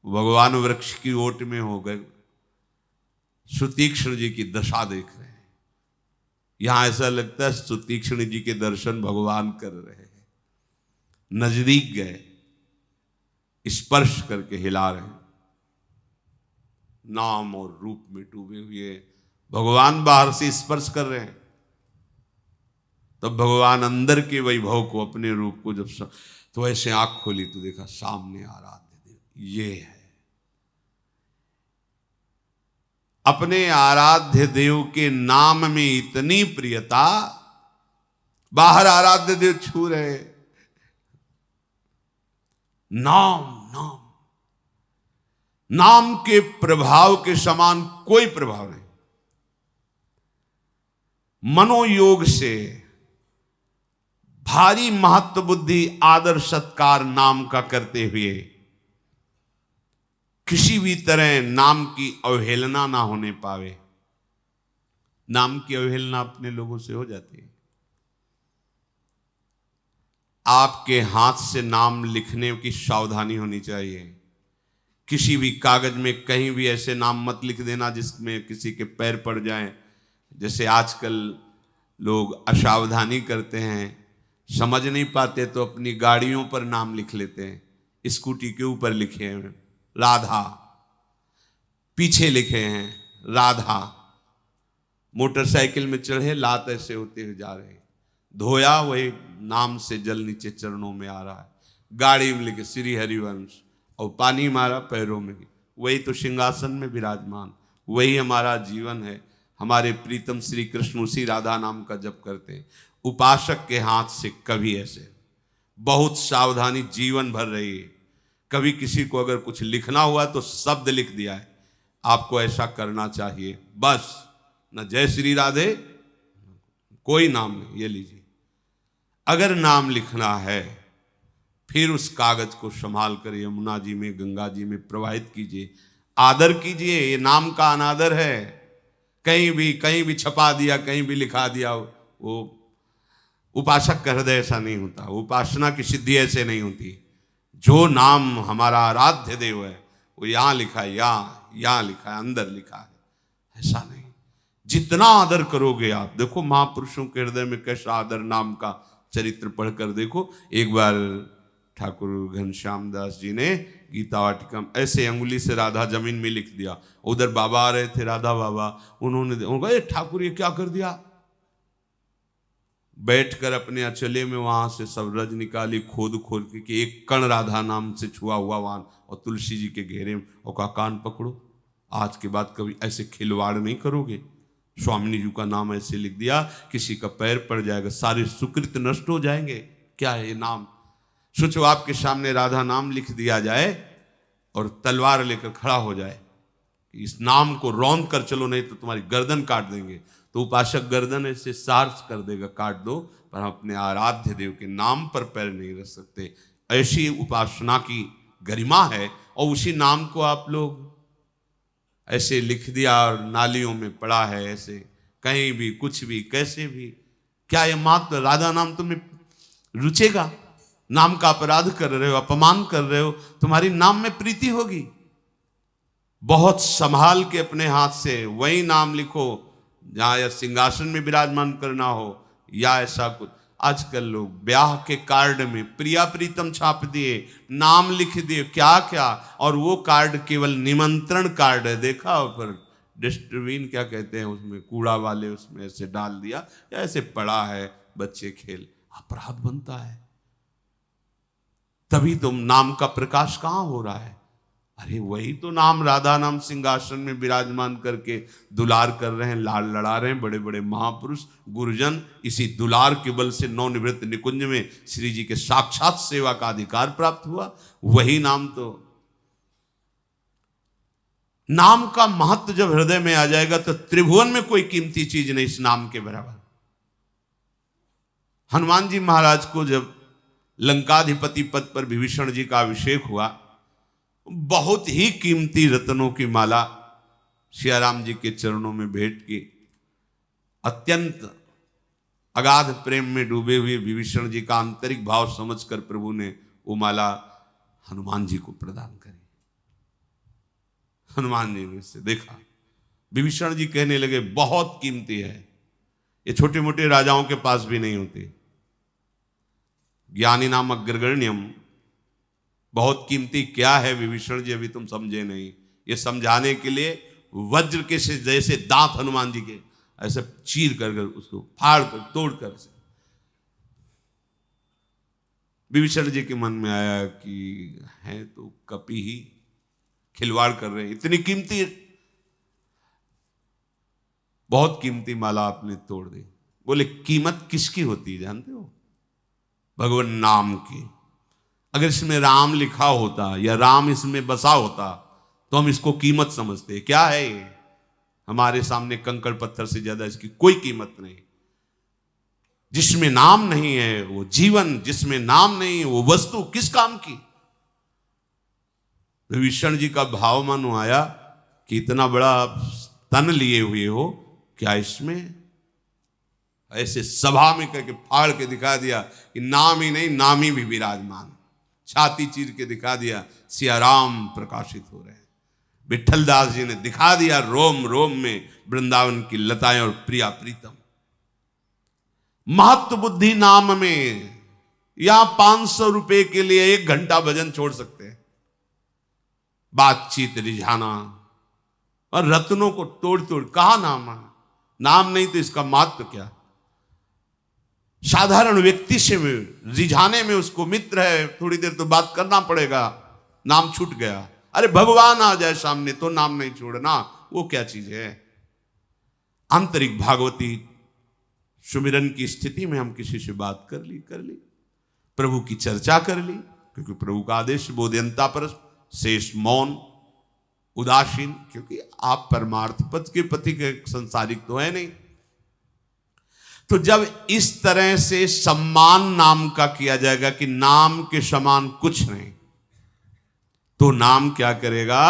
भगवान वृक्ष की ओट में हो गए, सुतीक्ष्ण जी की दशा देख रहे हैं। यहां ऐसा लगता है सुतीक्ष्ण जी के दर्शन भगवान कर रहे हैं। नजदीक गए, स्पर्श करके हिला रहे हैं, नाम और रूप में डूबे हुए भगवान बाहर से स्पर्श कर रहे हैं। तब भगवान अंदर के वैभव को, अपने रूप को जब तो ऐसे आंख खोली तो देखा सामने आराध्य देव। ये है अपने आराध्य देव के नाम में इतनी प्रियता, बाहर आराध्य देव छू रहे, नाम नाम नाम के प्रभाव के समान कोई प्रभाव नहीं। मनोयोग से भारी महत्व बुद्धि आदर सत्कार नाम का करते हुए किसी भी तरह नाम की अवहेलना ना होने पावे। नाम की अवहेलना अपने लोगों से हो जाती है। आपके हाथ से नाम लिखने की सावधानी होनी चाहिए। किसी भी कागज में कहीं भी ऐसे नाम मत लिख देना जिसमें किसी के पैर पड़ जाएं। जैसे आजकल लोग असावधानी करते हैं, समझ नहीं पाते तो अपनी गाड़ियों पर नाम लिख लेते हैं। स्कूटी के ऊपर लिखे हैं राधा, पीछे लिखे हैं राधा, मोटरसाइकिल में चढ़े लात ऐसे होते हुए जा रहे हैं, धोया वही नाम से जल नीचे चरणों में आ रहा है। गाड़ी में लिखे श्री हरिवंश, और पानी मारा पैरों में, वही तो सिंहासन में विराजमान, वही हमारा जीवन है। हमारे प्रीतम श्री कृष्ण उसी राधा नाम का जप करते हैं। उपासक के हाथ से कभी ऐसे, बहुत सावधानी जीवन भर रही है। कभी किसी को अगर कुछ लिखना हुआ तो शब्द लिख दिया है, आपको ऐसा करना चाहिए। बस न जय श्री राधे, कोई नाम नहीं, ये लीजिए। अगर नाम लिखना है फिर उस कागज को संभाल कर यमुना जी में, गंगा जी में प्रवाहित कीजिए, आदर कीजिए। ये नाम का अनादर है। कहीं भी छपा दिया, कहीं भी लिखा दिया, वो उपासक का हृदय ऐसा नहीं होता। उपासना की सिद्धि ऐसे नहीं होती। जो नाम हमारा आराध्य देव है वो यहाँ लिखा है, यहाँ लिखा है, अंदर लिखा है, ऐसा नहीं। जितना आदर करोगे आप, देखो महापुरुषों के हृदय में कैसा आदर, नाम का चरित्र पढ़कर देखो। एक बार ठाकुर घनश्याम दास जी ने गीता वाटिका ऐसे अंगुली से राधा जमीन में लिख दिया। उधर बाबा आ रहे थे, राधा बाबा, उन्होंने ठाकुर ये क्या कर दिया। बैठकर अपने अचले में वहां से सब रज निकाली, खोद के एक कण राधा नाम से छुआ हुआ वहां, और तुलसी जी के घेरे में, और का कान पकड़ो, आज के बाद कभी ऐसे खिलवाड़ नहीं करोगे। स्वामिनी जी का नाम ऐसे लिख दिया, किसी का पैर पड़ जाएगा, सारे सुकृत नष्ट हो जाएंगे। क्या है ये नाम? सोचो आपके सामने राधा नाम लिख दिया जाए और तलवार लेकर खड़ा हो जाए, इस नाम को रौंद कर चलो, नहीं तो तुम्हारी गर्दन काट देंगे। तो उपासक गर्दन ऐसे सार्स कर देगा, काट दो, पर हम अपने आराध्य देव के नाम पर पैर नहीं रख सकते। ऐसी उपासना की गरिमा है। और उसी नाम को आप लोग ऐसे लिख दिया और नालियों में पड़ा है, ऐसे कहीं भी, कुछ भी, कैसे भी। क्या ये मात्र राधा नाम तुम्हें रुचेगा? नाम का अपराध कर रहे हो, अपमान कर रहे हो, तुम्हारी नाम में प्रीति होगी? बहुत संभाल के अपने हाथ से वही नाम लिखो जहां या सिंहासन में विराजमान करना हो या ऐसा कुछ। आजकल लोग ब्याह के कार्ड में प्रिया प्रीतम छाप दिए, नाम लिख दिए, क्या क्या, और वो कार्ड केवल निमंत्रण कार्ड है। देखा हो, पर डस्टबिन क्या कहते हैं उसमें, कूड़ा वाले, उसमें ऐसे डाल दिया, ऐसे पड़ा है, बच्चे खेल। अपराध बनता है। तभी तो नाम का प्रकाश कहां हो रहा है? अरे वही तो नाम, राधा नाम सिंहासन में विराजमान करके दुलार कर रहे हैं, लाल लड़ा रहे हैं बड़े बड़े महापुरुष गुरुजन। इसी दुलार के बल से नवनिवृत्त निकुंज में श्री जी के साक्षात सेवा का अधिकार प्राप्त हुआ। वही नाम तो, नाम का महत्व जब हृदय में आ जाएगा तो त्रिभुवन में कोई कीमती चीज नहीं इस नाम के बराबर। हनुमान जी महाराज को जब लंकाधिपति पद पर विभीषण जी का अभिषेक हुआ, बहुत ही कीमती रत्नों की माला सियाराम जी के चरणों में भेंट की। अत्यंत अगाध प्रेम में डूबे हुए विभीषण जी का आंतरिक भाव समझकर प्रभु ने वो माला हनुमान जी को प्रदान करी। हनुमान जी ने से देखा, विभीषण जी कहने लगे बहुत कीमती है, ये छोटे मोटे राजाओं के पास भी नहीं होती। ज्ञानी नाम अग्रगण्यम, बहुत कीमती क्या है विभीषण जी, अभी तुम समझे नहीं। ये समझाने के लिए वज्र के से जैसे दांत हनुमान जी के ऐसे चीर कर उसको फाड़ कर तोड़ कर से विभीषण जी के मन में आया कि है तो कपि ही, खिलवाड़ कर रहे हैं। इतनी कीमती, बहुत कीमती माला आपने तोड़ दी। बोले कीमत किसकी होती है जानते हो? भगवान नाम की। अगर इसमें राम लिखा होता या राम इसमें बसा होता तो हम इसको कीमत समझते। क्या है ये? हमारे सामने कंकड़ पत्थर से ज्यादा इसकी कोई कीमत नहीं। जिसमें नाम नहीं है वो जीवन, जिसमें नाम नहीं है वो वस्तु किस काम की? विभीषण जी का भाव मानो आया कि इतना बड़ा तन लिए हुए हो, क्या इसमें ऐसे सभा में करके फाड़ के दिखा दिया कि नाम ही नहीं नामी भी विराजमान। छाती चीर के दिखा दिया सियाराम प्रकाशित हो रहे हैं। विठल दास जी ने दिखा दिया रोम रोम में वृंदावन की लताएं और प्रिया प्रीतम। महत्व बुद्धि नाम में, यहां 500 रुपए के लिए 1 घंटा भजन छोड़ सकते हैं, बातचीत रिझाना और रत्नों को तोड़ तोड़। कहा नाम है? नाम नहीं तो इसका महत्व क्या? साधारण व्यक्ति से रिझाने में उसको मित्र है, थोड़ी देर तो बात करना पड़ेगा, नाम छूट गया। अरे भगवान आ जाए सामने तो नाम नहीं छोड़ना, वो क्या चीज है? आंतरिक भागवती सुमिरन की स्थिति में हम किसी से बात कर ली, प्रभु की चर्चा कर ली, क्योंकि प्रभु का आदेश बोध्यंता पर शेष मौन उदासीन, क्योंकि आप परमार्थ पद के पति के संसारिक तो है नहीं। तो जब इस तरह से सम्मान नाम का किया जाएगा कि नाम के समान कुछ नहीं, तो नाम क्या करेगा?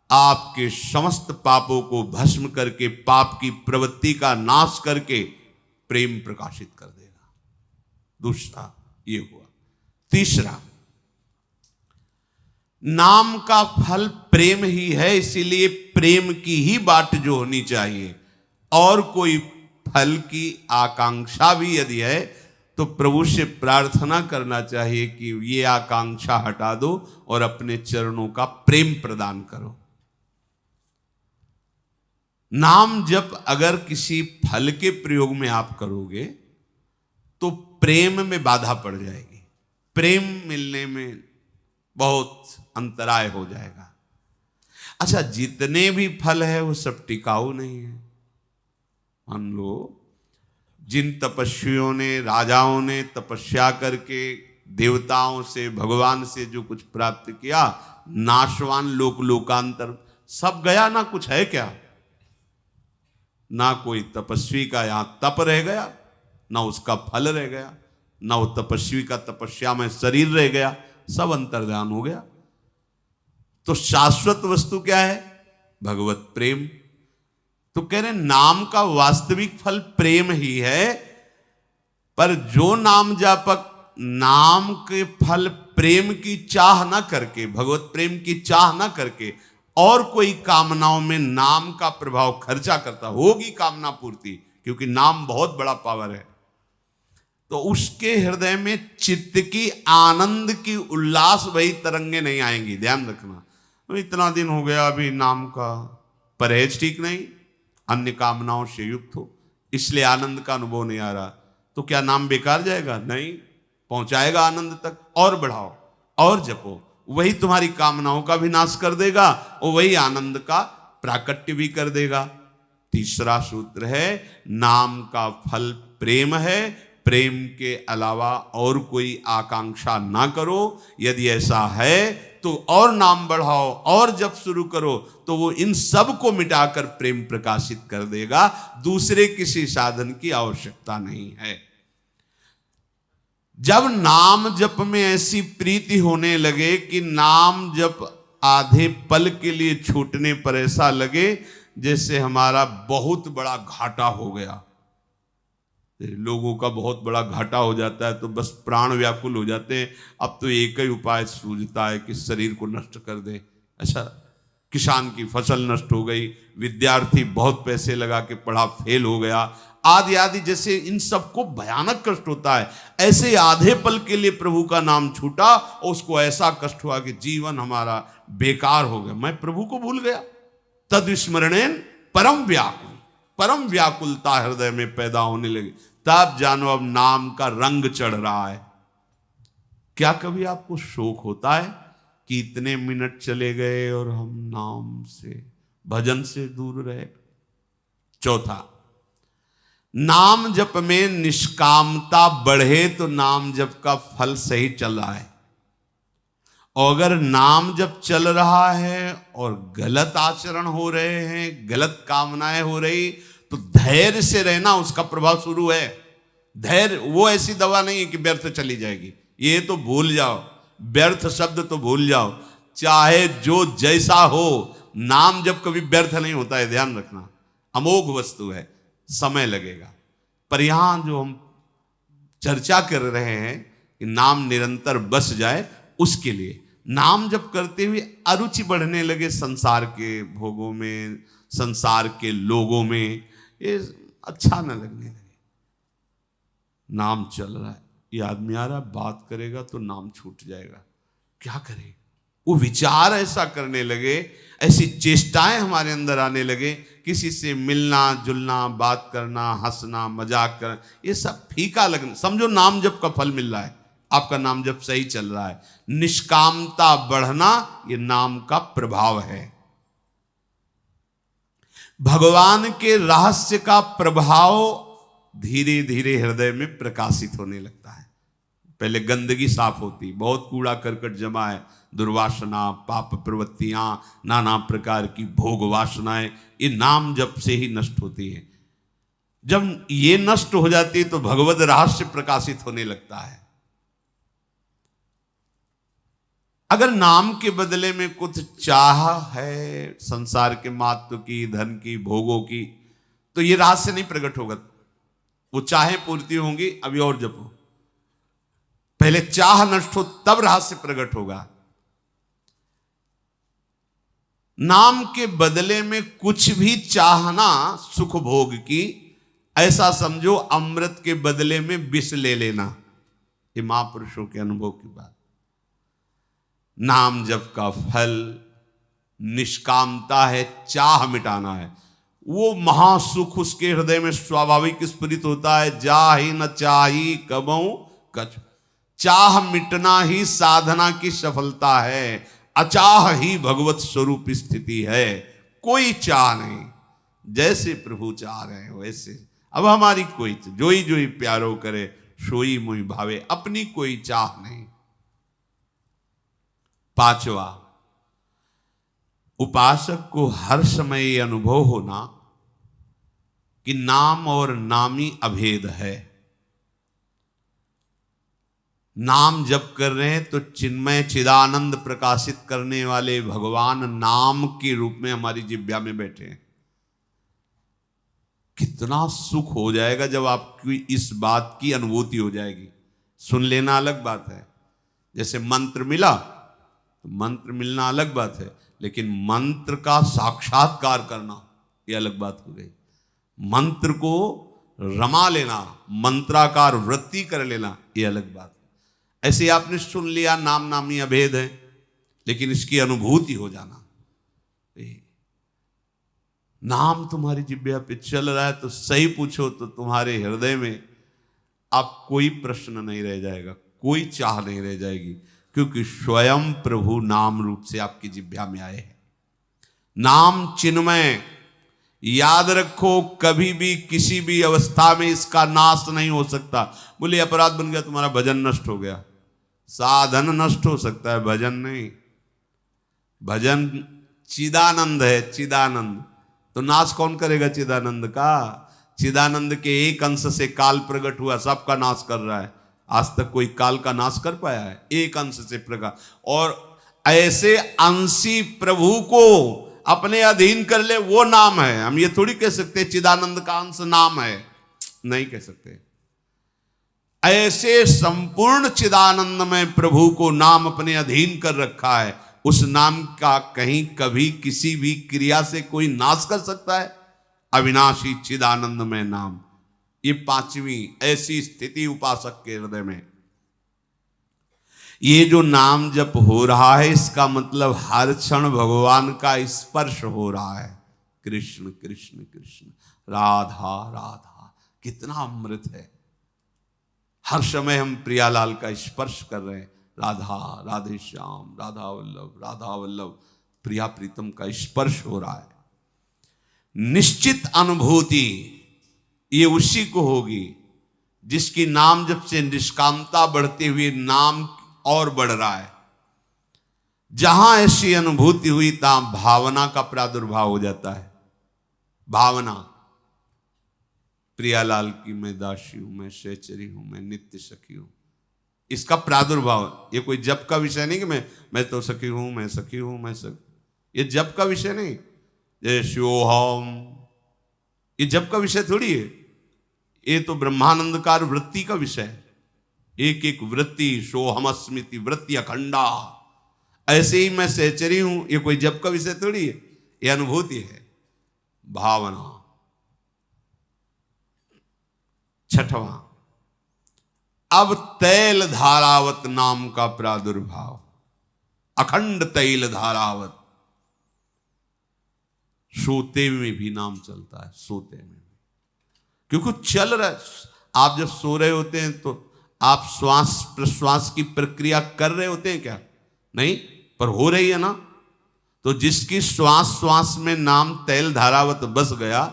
आपके समस्त पापों को भस्म करके, पाप की प्रवृत्ति का नाश करके प्रेम प्रकाशित कर देगा। दूसरा ये हुआ। तीसरा, नाम का फल प्रेम ही है, इसीलिए प्रेम की ही बाट जो होनी चाहिए, और कोई फल की आकांक्षा भी यदि है तो प्रभु से प्रार्थना करना चाहिए कि ये आकांक्षा हटा दो और अपने चरणों का प्रेम प्रदान करो। नाम जप अगर किसी फल के प्रयोग में आप करोगे तो प्रेम में बाधा पड़ जाएगी, प्रेम मिलने में बहुत अंतराय हो जाएगा। अच्छा, जितने भी फल है वो सब टिकाऊ नहीं है। मान लो जिन तपस्वियों ने, राजाओं ने तपस्या करके देवताओं से, भगवान से जो कुछ प्राप्त किया, नाशवान लोक लोकांतर सब गया, ना कुछ है क्या? ना कोई तपस्वी का यहां तप रह गया, ना उसका फल रह गया, ना वो तपस्वी का तपस्या में शरीर रह गया, सब अंतर्ध्यान हो गया। तो शाश्वत वस्तु क्या है? भगवत प्रेम। तो कह रहे नाम का वास्तविक फल प्रेम ही है, पर जो नाम जापक नाम के फल प्रेम की चाह ना करके, भगवत प्रेम की चाह ना करके और कोई कामनाओं में नाम का प्रभाव खर्चा करता, होगी कामना पूर्ति, क्योंकि नाम बहुत बड़ा पावर है, तो उसके हृदय में चित्त की आनंद की उल्लास वही तरंगे नहीं आएंगी। ध्यान रखना, इतना दिन हो गया अभी नाम का परहेज ठीक नहीं, अन्य कामनाओं से युक्त हो, इसलिए आनंद का अनुभव नहीं आ रहा, तो क्या नाम बेकार जाएगा? नहीं, पहुंचाएगा आनंद तक। और बढ़ाओ और जपो, वही तुम्हारी कामनाओं का भी नाश कर देगा और वही आनंद का प्राकट्य भी कर देगा। तीसरा सूत्र है, नाम का फल प्रेम है, प्रेम के अलावा और कोई आकांक्षा ना करो। यदि ऐसा है तो और नाम बढ़ाओ और जब शुरू करो, तो वो इन सब को मिटाकर प्रेम प्रकाशित कर देगा। दूसरे किसी साधन की आवश्यकता नहीं है। जब नाम जप में ऐसी प्रीति होने लगे कि नाम जप आधे पल के लिए छूटने पर ऐसा लगे जैसे हमारा बहुत बड़ा घाटा हो गया, लोगों का बहुत बड़ा घाटा हो जाता है तो बस प्राण व्याकुल हो जाते हैं। अब तो एक ही उपाय सूझता है कि शरीर को नष्ट कर दे। अच्छा, किसान की फसल नष्ट हो गई, विद्यार्थी बहुत पैसे लगा के पढ़ा फेल हो गया, आदि आदि, जैसे इन सबको भयानक कष्ट होता है, ऐसे आधे पल के लिए प्रभु का नाम छूटा और उसको ऐसा कष्ट हुआ कि जीवन हमारा बेकार हो गया, मैं प्रभु को भूल गया। तद स्मरणेन परम व्याकुल, परम व्याकुलता हृदय में पैदा होने लगी। तब जानो अब नाम का रंग चढ़ रहा है। क्या कभी आपको शोक होता है कि इतने मिनट चले गए और हम नाम से, भजन से दूर रहे? चौथा, नाम जप में निष्कामता बढ़े तो नाम जप का फल सही चल रहा है, और अगर नाम जप चल रहा है और गलत आचरण हो रहे हैं, गलत कामनाएं हो रही, तो धैर्य से रहना, उसका प्रभाव शुरू है। धैर्य वो ऐसी दवा नहीं है कि व्यर्थ चली जाएगी, ये तो भूल जाओ, व्यर्थ शब्द तो भूल जाओ, चाहे जो जैसा हो, नाम जब कभी व्यर्थ नहीं होता है, ध्यान रखना, अमोघ वस्तु है, समय लगेगा। पर यहां जो हम चर्चा कर रहे हैं कि नाम निरंतर बस जाए, उसके लिए नाम जब करते हुए अरुचि बढ़ने लगे संसार के भोगों में, संसार के लोगों में, ये अच्छा न लगने लगे। नाम चल रहा है, ये आदमी आ रहा बात करेगा तो नाम छूट जाएगा, क्या करे? वो विचार ऐसा करने लगे, ऐसी चेष्टाएं हमारे अंदर आने लगे, किसी से मिलना जुलना, बात करना, हंसना, मजाक करना, ये सब फीका लगना। समझो नाम जप का फल मिल रहा है, आपका नाम जप सही चल रहा है। निष्कामता बढ़ना, ये नाम का प्रभाव है। भगवान के रहस्य का प्रभाव धीरे धीरे हृदय में प्रकाशित होने लगता है। पहले गंदगी साफ होती, बहुत कूड़ा करकट जमा है, दुर्वासना, पाप प्रवृत्तियां, नाना प्रकार की भोग वासनाएं, ये नाम जप से ही नष्ट होती है। जब ये नष्ट हो जाती है तो भगवत रहस्य प्रकाशित होने लगता है। अगर नाम के बदले में कुछ चाह है संसार के महत्व की, धन की, भोगों की, तो ये रहस्य नहीं प्रकट होगा। वो चाहे पूर्ति होंगी, अभी और जपो। पहले चाह नष्ट हो तब रहस्य प्रकट होगा। नाम के बदले में कुछ भी चाहना सुख भोग की, ऐसा समझो अमृत के बदले में विष ले लेना। ये महापुरुषों के अनुभव की बात। नाम जप का फल निष्कामता है, चाह मिटाना है। वो महासुख उसके हृदय में स्वाभाविक स्फुरित होता है। जा ही न चाही कबहू कछ, चाह मिटना ही साधना की सफलता है। अचाह ही भगवत स्वरूप स्थिति है। कोई चाह नहीं, जैसे प्रभु चाह रहे हैं वैसे। अब हमारी कोई जोई जोई प्यारो करे, सोई मुई भावे, अपनी कोई चाह नहीं। पांचवा, उपासक को हर समय यह अनुभव होना कि नाम और नामी अभेद है। नाम जप कर रहे हैं तो चिन्मय चिदानंद प्रकाशित करने वाले भगवान नाम के रूप में हमारी जिह्वा में बैठे हैं। कितना सुख हो जाएगा जब आपकी इस बात की अनुभूति हो जाएगी। सुन लेना अलग बात है, जैसे मंत्र मिला तो मंत्र मिलना अलग बात है, लेकिन मंत्र का साक्षात्कार करना यह अलग बात हो गई। मंत्र को रमा लेना, मंत्राकार वृत्ति कर लेना, यह अलग बात है। ऐसे आपने सुन लिया नाम नामी अभेद है, लेकिन इसकी अनुभूति हो जाना। नाम तुम्हारी जिह्वा पे चल रहा है तो सही पूछो तो तुम्हारे हृदय में अब कोई प्रश्न नहीं रह जाएगा, कोई चाह नहीं रह जाएगी, क्योंकि स्वयं प्रभु नाम रूप से आपकी जिह्वा में आए हैं। नाम चिन्मय, याद रखो, कभी भी किसी भी अवस्था में इसका नाश नहीं हो सकता। बोले अपराध बन गया तुम्हारा, भजन नष्ट हो गया। साधन नष्ट हो सकता है, भजन नहीं। भजन चिदानंद है, चिदानंद। तो नाश कौन करेगा चिदानंद का? चिदानंद के एक अंश से काल प्रकट हुआ, सबका नाश कर रहा है। आज तक कोई काल का नाश कर पाया है? एक अंश से प्रकट। और ऐसे अंशी प्रभु को अपने अधीन कर ले, वो नाम है। हम ये थोड़ी कह सकते चिदानंद का अंश नाम है, नहीं कह सकते। ऐसे संपूर्ण चिदानंद में प्रभु को नाम अपने अधीन कर रखा है। उस नाम का कहीं कभी किसी भी क्रिया से कोई नाश कर सकता है? अविनाशी चिदानंद में नाम, ये पांचवी ऐसी स्थिति उपासक के हृदय में। ये जो नाम जप हो रहा है, इसका मतलब हर क्षण भगवान का स्पर्श हो रहा है। कृष्ण कृष्ण कृष्ण, राधा राधा, कितना अमृत है। हर समय हम प्रियालाल का स्पर्श कर रहे हैं। राधा राधे श्याम, राधा वल्लभ, राधा वल्लभ, प्रिया प्रीतम का स्पर्श हो रहा है। निश्चित अनुभूति ये उसी को होगी जिसकी नाम जप से निष्कामता बढ़ते हुए नाम और बढ़ रहा है। जहां ऐसी अनुभूति हुई तहां भावना का प्रादुर्भाव हो जाता है। भावना, प्रियालाल की मैं दासी हूं, मैं सहचरी हूं, मैं नित्य सखी हूं, इसका प्रादुर्भाव। ये कोई जप का विषय नहीं कि मैं तो सखी हूं, मैं सखी हूं, मैं सखी। ये जप का विषय नहीं। जय शिवोहम, ये जप का विषय थोड़ी है। ये तो ब्रह्मानंदकार वृत्ति का विषय है। एक एक वृत्ति, सोहम स्मृति वृत्ति अखंडा। ऐसे ही मैं सहचरी हूं, ये कोई जप का विषय थोड़ी है, ये अनुभूति है, भावना। छठवां, अब तैल धारावत नाम का प्रादुर्भाव। अखंड तैल धारावत, सोते में भी नाम चलता है, सोते में भी, क्योंकि चल रहा है। आप जब सो रहे होते हैं तो आप श्वास प्रश्वास की प्रक्रिया कर रहे होते हैं क्या? नहीं, पर हो रही है ना। तो जिसकी श्वास श्वास में नाम तैल धारावत बस गया,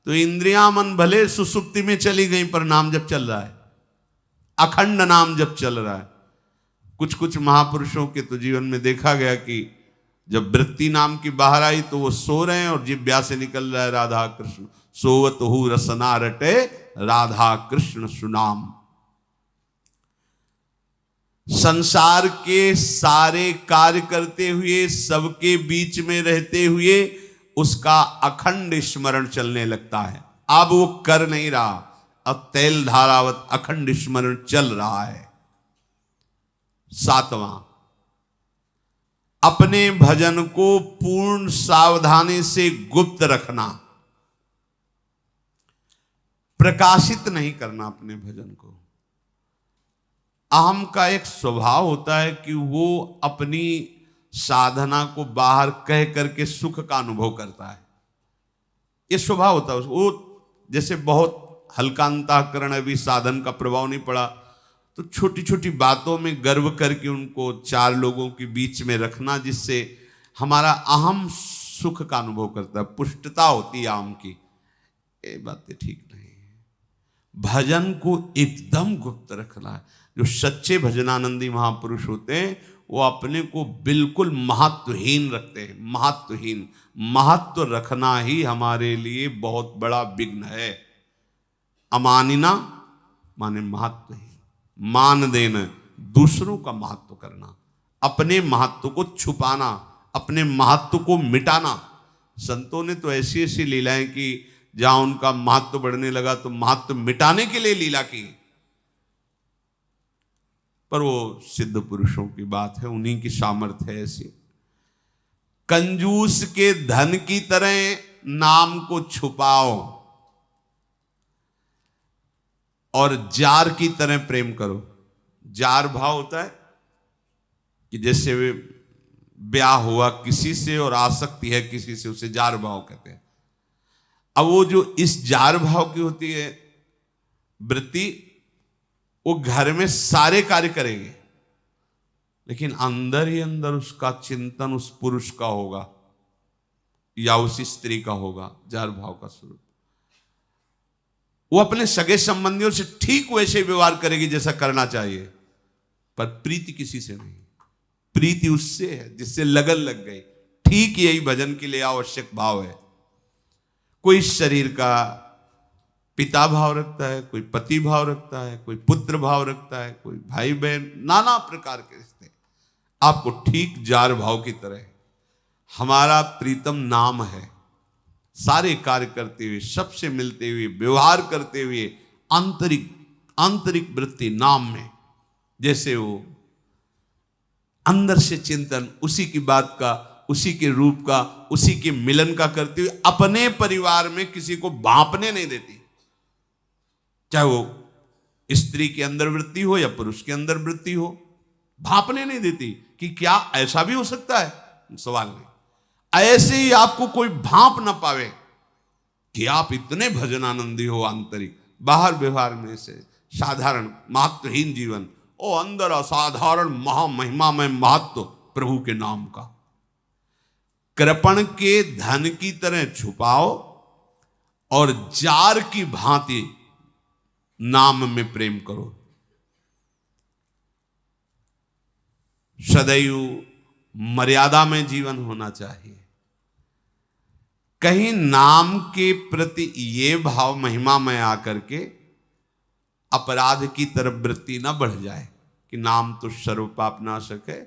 तो इंद्रियां मन भले सुसुप्ति में चली गई पर नाम जब चल रहा है, अखंड नाम जब चल रहा है। कुछ कुछ महापुरुषों के तो जीवन में देखा गया कि जब वृत्ति नाम की बाहर आई तो वो सो रहे हैं और जिब्या से निकल रहा है राधा कृष्ण, सोवत हु रसना रटे राधा कृष्ण सुनाम। संसार के सारे कार्य करते हुए, सबके बीच में रहते हुए उसका अखंड स्मरण चलने लगता है। अब वो कर नहीं रहा, अब तैल धारावत अखंड स्मरण चल रहा है। 7वां, अपने भजन को पूर्ण सावधानी से गुप्त रखना, प्रकाशित नहीं करना अपने भजन को। अहम का एक स्वभाव होता है कि वो अपनी साधना को बाहर कह करके सुख का अनुभव करता है, ये स्वभाव होता है वो। जैसे बहुत हल्का अंतःकरण, अभी साधन का प्रभाव नहीं पड़ा, तो छोटी छोटी बातों में गर्व करके उनको 4 लोगों के बीच में रखना, जिससे हमारा अहम सुख का अनुभव करता है, पुष्टता होती है अहम की। ये बातें ठीक नहीं है। भजन को एकदम गुप्त रखना है। जो सच्चे भजनानंदी महापुरुष होते हैं वो अपने को बिल्कुल महत्वहीन रखते हैं। महत्वहीन, महत्व रखना ही हमारे लिए बहुत बड़ा विघ्न है। अमानिना माने महत्वहीन, मान देना, दूसरों का महत्व करना, अपने महत्व को छुपाना, अपने महत्व को मिटाना। संतों ने तो ऐसी ऐसी लीलाएं की, जहां उनका महत्व बढ़ने लगा तो महत्व मिटाने के लिए लीला की। पर वो सिद्ध पुरुषों की बात है, उन्हीं की सामर्थ्य है ऐसी। कंजूस के धन की तरह नाम को छुपाओ और जार की तरह प्रेम करो। जार भाव होता है कि जैसे वे ब्याह हुआ किसी से और आसक्ति है किसी से, उसे जार भाव कहते हैं। अब वो जो इस जार भाव की होती है वृत्ति, वो घर में सारे कार्य करेगी, लेकिन अंदर ही अंदर उसका चिंतन उस पुरुष का होगा या उस स्त्री का होगा। जार भाव का स्वरूप, वो अपने सगे संबंधियों से ठीक वैसे व्यवहार करेगी जैसा करना चाहिए, पर प्रीति किसी से नहीं। प्रीति उससे है जिससे लगन लग गई। ठीक यही भजन के लिए आवश्यक भाव है। कोई शरीर का पिता भाव रखता है, कोई पति भाव रखता है, कोई पुत्र भाव रखता है, कोई भाई बहन, नाना प्रकार के रिश्ते। आपको ठीक जार भाव की तरह हमारा प्रीतम नाम है। सारे कार्य करते हुए, सबसे मिलते हुए, व्यवहार करते हुए, आंतरिक वृत्ति नाम में, जैसे वो अंदर से चिंतन उसी की बात का, उसी के रूप का, उसी के मिलन का करते हुए अपने परिवार में किसी को भांपने नहीं देती। चाहे वो स्त्री के अंदर वृत्ति हो या पुरुष के अंदर वृत्ति हो, भांपने नहीं देती कि क्या ऐसा भी हो सकता है। सवाल नहीं। ऐसे ही आपको कोई भांप ना पावे कि आप इतने भजनानंदी हो आंतरिक, बाहर व्यवहार में से साधारण महत्वहीन जीवन, ओ अंदर असाधारण महामहिमा में महत्व प्रभु के नाम का। कृपण के धन की तरह छुपाओ और जार की भांति नाम में प्रेम करो। सदैव मर्यादा में जीवन होना चाहिए। कहीं नाम के प्रति ये भाव महिमा में आकर के अपराध की तरफ वृत्ति न बढ़ जाए कि नाम तो सर्व पाप नाशक है,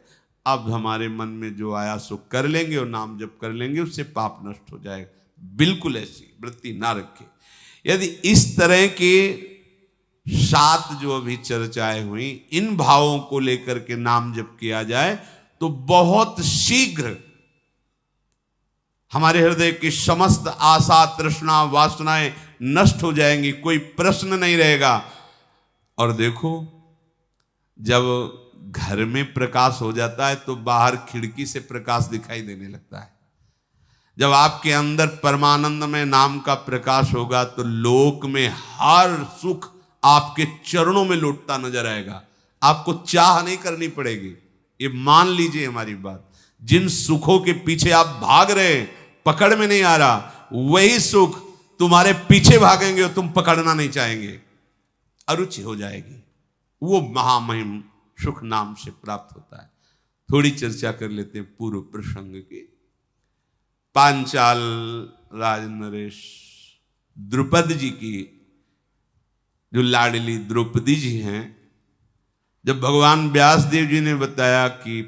अब हमारे मन में जो आया सो कर लेंगे और नाम जब कर लेंगे उससे पाप नष्ट हो जाएगा। बिल्कुल ऐसी वृत्ति ना रखे। यदि इस तरह के 7 जो अभी चर्चाएं हुई, इन भावों को लेकर के नाम जप किया जाए तो बहुत शीघ्र हमारे हृदय की समस्त आशा, तृष्णा, वासनाएं नष्ट हो जाएंगी। कोई प्रश्न नहीं रहेगा। और देखो, जब घर में प्रकाश हो जाता है तो बाहर खिड़की से प्रकाश दिखाई देने लगता है। जब आपके अंदर परमानंद में नाम का प्रकाश होगा तो लोक में हर सुख आपके चरणों में लौटता नजर आएगा। आपको चाह नहीं करनी पड़ेगी। ये मान लीजिए हमारी बात। जिन सुखों के पीछे आप भाग रहे, पकड़ में नहीं आ रहा, वही सुख तुम्हारे पीछे भागेंगे और तुम पकड़ना नहीं चाहेंगे, अरुचि हो जाएगी। वो महामहिम सुख नाम से प्राप्त होता है। थोड़ी चर्चा कर लेते हैं पूर्व प्रसंग की। पांचाल राज नरेश द्रुपद जी की जो लाडली द्रौपदी जी हैं, जब भगवान व्यास देव जी ने बताया कि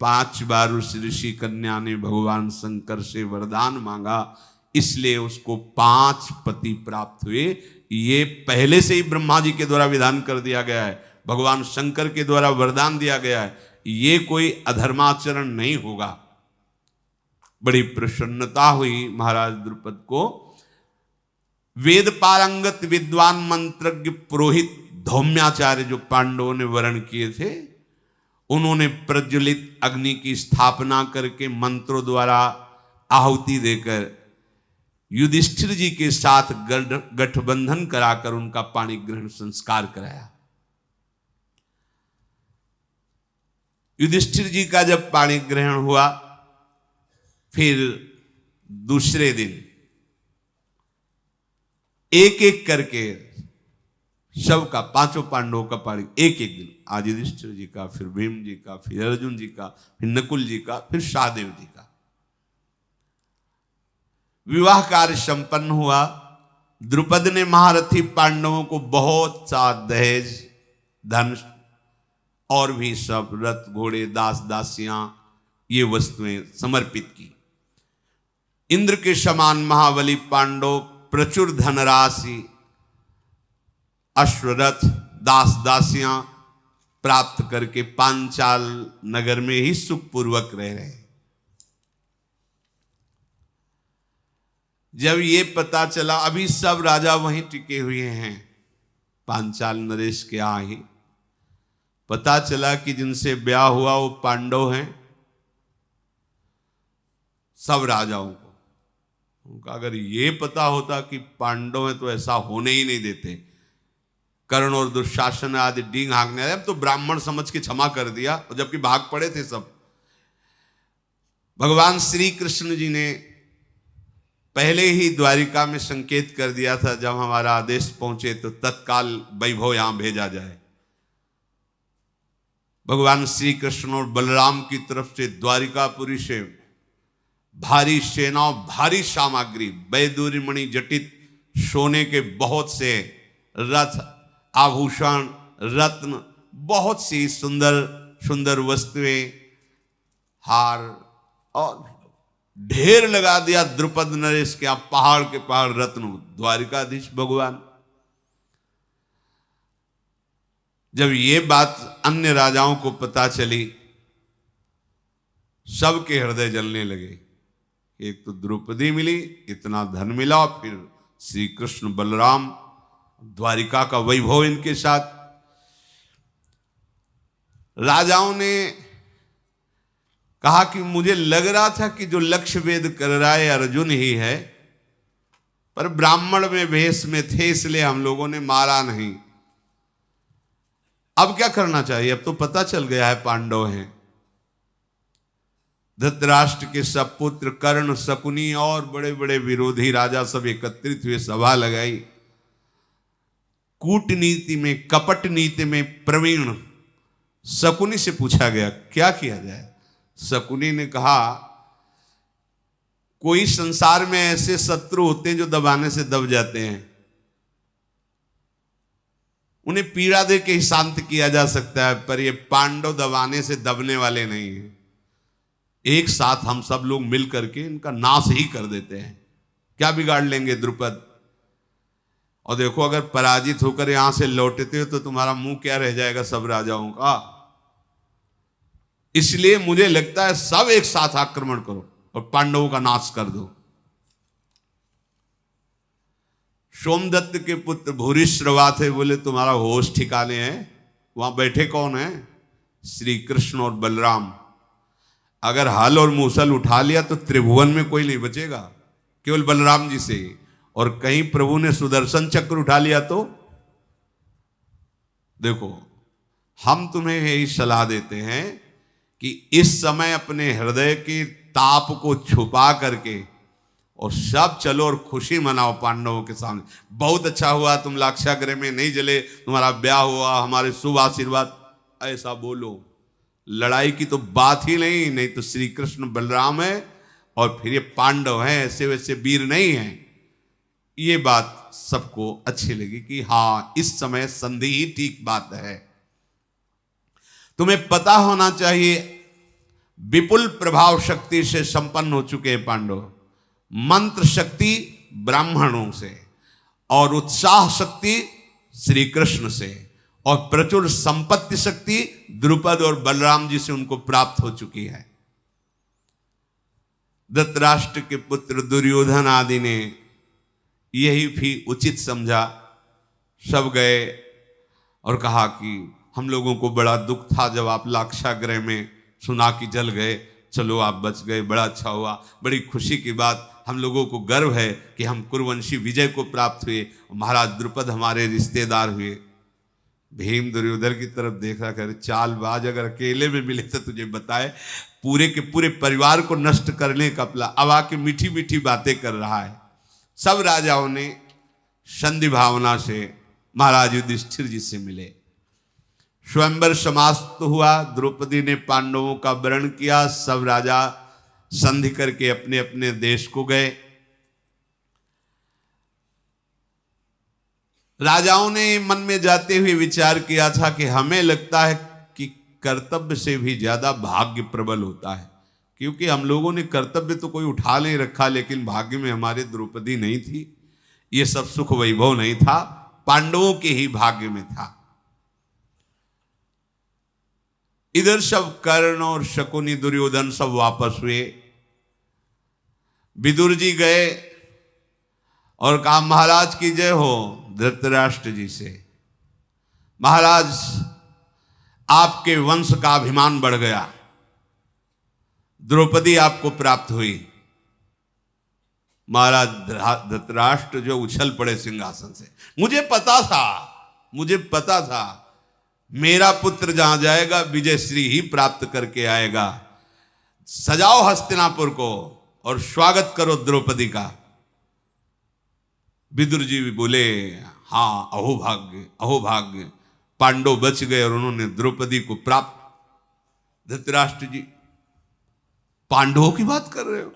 5 बार उस ऋषि कन्या ने भगवान शंकर से वरदान मांगा, इसलिए उसको 5 पति प्राप्त हुए। ये पहले से ही ब्रह्मा जी के द्वारा विधान कर दिया गया है, भगवान शंकर के द्वारा वरदान दिया गया है, ये कोई अधर्माचरण नहीं होगा। बड़ी प्रसन्नता हुई महाराज द्रुपद को। वेद पारंगत विद्वान मंत्रज्ञ पुरोहित धौम्याचार्य जो पांडवों ने वर्ण किए थे, उन्होंने प्रज्वलित अग्नि की स्थापना करके मंत्रों द्वारा आहुति देकर युधिष्ठिर जी के साथ गठबंधन कराकर उनका पाणी ग्रहण संस्कार कराया। युधिष्ठिर जी का जब पाणी ग्रहण हुआ, फिर दूसरे दिन एक एक करके सबका, 5 पांडवों का पाणी एक एक दिन, आज युधिष्ठिर जी का, फिर भीम जी का, फिर अर्जुन जी का, फिर नकुल जी का, फिर सहदेव जी का विवाह कार्य संपन्न हुआ। द्रुपद ने महारथी पांडवों को बहुत सा दहेज, धन और भी सब रथ, घोड़े, दास दासियां, ये वस्तुएं समर्पित की। इंद्र के समान महाबली पांडव प्रचुर धनराशि, अश्वरथ, दास दासियां प्राप्त करके पांचाल नगर में ही सुखपूर्वक रह रहे। जब ये पता चला, अभी सब राजा वहीं टिके हुए हैं पांचाल नरेश के यहाँ ही, पता चला कि जिनसे ब्याह हुआ वो पांडव हैं। सब राजाओं को उनका अगर ये पता होता कि पांडव हैं तो ऐसा होने ही नहीं देते। कर्ण और दुशासन आदि डींग हाँकने आए, अब तो ब्राह्मण समझ के क्षमा कर दिया, और जबकि भाग पड़े थे सब। भगवान श्री कृष्ण जी ने पहले ही द्वारिका में संकेत कर दिया था, जब हमारा आदेश पहुंचे तो तत्काल वैभव यहां भेजा जाए। भगवान श्री कृष्ण और बलराम की तरफ से द्वारिकापुरी से भारी सेना, भारी सामग्री, बैदूरी मणि जटित सोने के बहुत से रथ, आभूषण, रत्न, बहुत सी सुंदर सुंदर वस्तुएं, हार और ढेर लगा दिया द्रुपद नरेश के यहाँ, पहाड़ के पहाड़ रत्न। द्वारिकाधीश भगवान, जब ये बात अन्य राजाओं को पता चली, सबके हृदय जलने लगे। एक तो द्रौपदी मिली, इतना धन मिला, फिर श्री कृष्ण बलराम, द्वारिका का वैभव इनके साथ। राजाओं ने कहा कि मुझे लग रहा था कि जो लक्ष्य वेद कर रहा है अर्जुन ही है, पर ब्राह्मण में भेष में थे, इसलिए हम लोगों ने मारा नहीं। अब क्या करना चाहिए? अब तो पता चल गया है पांडव हैं। धृतराष्ट्र के सब पुत्र, कर्ण, शकुनी और बड़े बड़े विरोधी राजा सब एकत्रित हुए, सभा लगाई। कूटनीति में, कपट नीति में प्रवीण शकुनी से पूछा गया क्या किया जाए। शकुनी ने कहा, कोई संसार में ऐसे शत्रु होते हैं जो दबाने से दब जाते हैं, उन्हें पीड़ा दे के ही शांत किया जा सकता है, पर ये पांडव दबाने से दबने वाले नहीं हैं। एक साथ हम सब लोग मिल करके इनका नाश ही कर देते हैं, क्या बिगाड़ लेंगे द्रुपद। और देखो, अगर पराजित होकर यहां से लौटते हो तो तुम्हारा मुंह क्या रह जाएगा सब राजाओं का। इसलिए मुझे लगता है सब एक साथ आक्रमण करो और पांडवों का नाश कर दो। सोमदत्त के पुत्र भूरिश्रवा थे, बोले तुम्हारा होश ठिकाने हैं? वहां बैठे कौन है? श्री कृष्ण और बलराम। अगर हल और मूसल उठा लिया तो त्रिभुवन में कोई नहीं बचेगा, केवल बलराम जी से। और कहीं प्रभु ने सुदर्शन चक्र उठा लिया तो देखो, हम तुम्हें यही सलाह देते हैं कि इस समय अपने हृदय के ताप को छुपा करके और सब चलो और खुशी मनाओ पांडवों के सामने। बहुत अच्छा हुआ तुम लाक्षागृह में नहीं जले, तुम्हारा ब्याह हुआ, हमारे शुभ आशीर्वाद, ऐसा बोलो। लड़ाई की तो बात ही नहीं, नहीं तो श्री कृष्ण बलराम है और फिर ये पांडव हैं, ऐसे वैसे वीर नहीं हैं। ये बात सबको अच्छी लगी कि हाँ इस समय संधि ही ठीक बात है। तुम्हें पता होना चाहिए विपुल प्रभाव शक्ति से संपन्न हो चुके हैं पांडव, मंत्र शक्ति ब्राह्मणों से और उत्साह शक्ति श्री कृष्ण से और प्रचुर संपत्ति शक्ति द्रुपद और बलराम जी से उनको प्राप्त हो चुकी है। धृतराष्ट्र के पुत्र दुर्योधन आदि ने यही भी उचित समझा। सब गए और कहा कि हम लोगों को बड़ा दुख था जब आप लाक्षागृह में सुना कि जल गए, चलो आप बच गए, बड़ा अच्छा हुआ, बड़ी खुशी की बात। हम लोगों को गर्व है कि हम कुरुवंशी विजय को प्राप्त हुए, महाराज द्रुपद हमारे रिश्तेदार हुए। भीम दुर्योधन की तरफ देखा कर, चालबाज अगर अकेले में मिले तो तुझे बताए, पूरे के पूरे परिवार को नष्ट करने का प्लान। अब आके मीठी मीठी बातें कर रहा है। सब राजाओं ने संधि भावना से महाराज युधिष्ठिर जी से मिले। स्वयंवर समाप्त हुआ, द्रौपदी ने पांडवों का वरण किया, सब राजा संधि करके अपने अपने देश को गए। राजाओं ने मन में जाते हुए विचार किया था कि हमें लगता है कि कर्तव्य से भी ज्यादा भाग्य प्रबल होता है, क्योंकि हम लोगों ने कर्तव्य तो कोई उठा नहीं रखा, लेकिन भाग्य में हमारे द्रौपदी नहीं थी, ये सब सुख वैभव नहीं था, पांडवों के ही भाग्य में था। इधर सब कर्ण और शकुनी दुर्योधन सब वापस हुए। विदुर जी गए और कहा महाराज की जय हो धृतराष्ट्र जी से, महाराज आपके वंश का अभिमान बढ़ गया, द्रौपदी आपको प्राप्त हुई। महाराज धृतराष्ट्र जो उछल पड़े सिंहासन से। मुझे पता था मेरा पुत्र जहां जाएगा विजय श्री ही प्राप्त करके आएगा। सजाओ हस्तिनापुर को और स्वागत करो द्रौपदी का। विदुर जी भी बोले हाँ अहो भाग्य, पांडव बच गए और उन्होंने द्रौपदी को प्राप्त। धृतराष्ट्र जी पांडवों की बात कर रहे हो?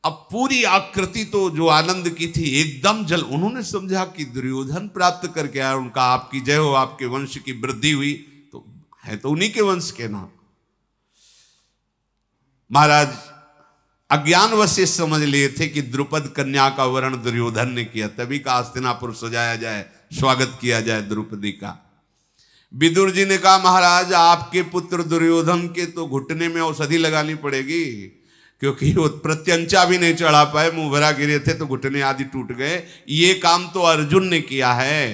अब पूरी आकृति तो जो आनंद की थी एकदम जल। उन्होंने समझा कि दुर्योधन प्राप्त करके आया, उनका आपकी जय हो, आपके वंश की वृद्धि हुई, तो है तो उन्हीं के वंश के नाम। महाराज अज्ञानवश से समझ लिए थे कि द्रुपद कन्या का वरण दुर्योधन ने किया, तभी का हस्तिनापुर सजाया जाए, स्वागत किया जाए द्रौपदी का। विदुर जी ने कहा महाराज आपके पुत्र दुर्योधन के तो घुटने में औषधि लगानी पड़ेगी, क्योंकि वो प्रत्यंचा भी नहीं चढ़ा पाए, मुंह भरा गिरे थे तो घुटने आदि टूट गए। ये काम तो अर्जुन ने किया है।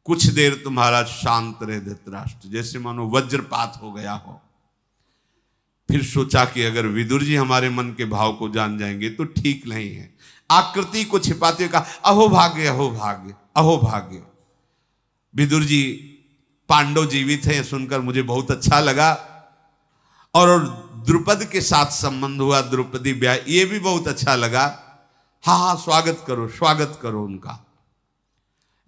कुछ देर तुम्हारा शांत रहे धृतराष्ट्र, जैसे मानो वज्रपात हो गया हो। फिर सोचा कि अगर विदुर जी हमारे मन के भाव को जान जाएंगे तो ठीक नहीं है। आकृति को छिपाते हुए कहा अहो भाग्य, अहो भाग्य, अहो भाग्य। विदुर जी पांडव जीवित हैं सुनकर मुझे बहुत अच्छा लगा, और द्रुपद के साथ संबंध हुआ, द्रौपदी ब्याह, ये भी बहुत अच्छा लगा। हाँ स्वागत करो उनका।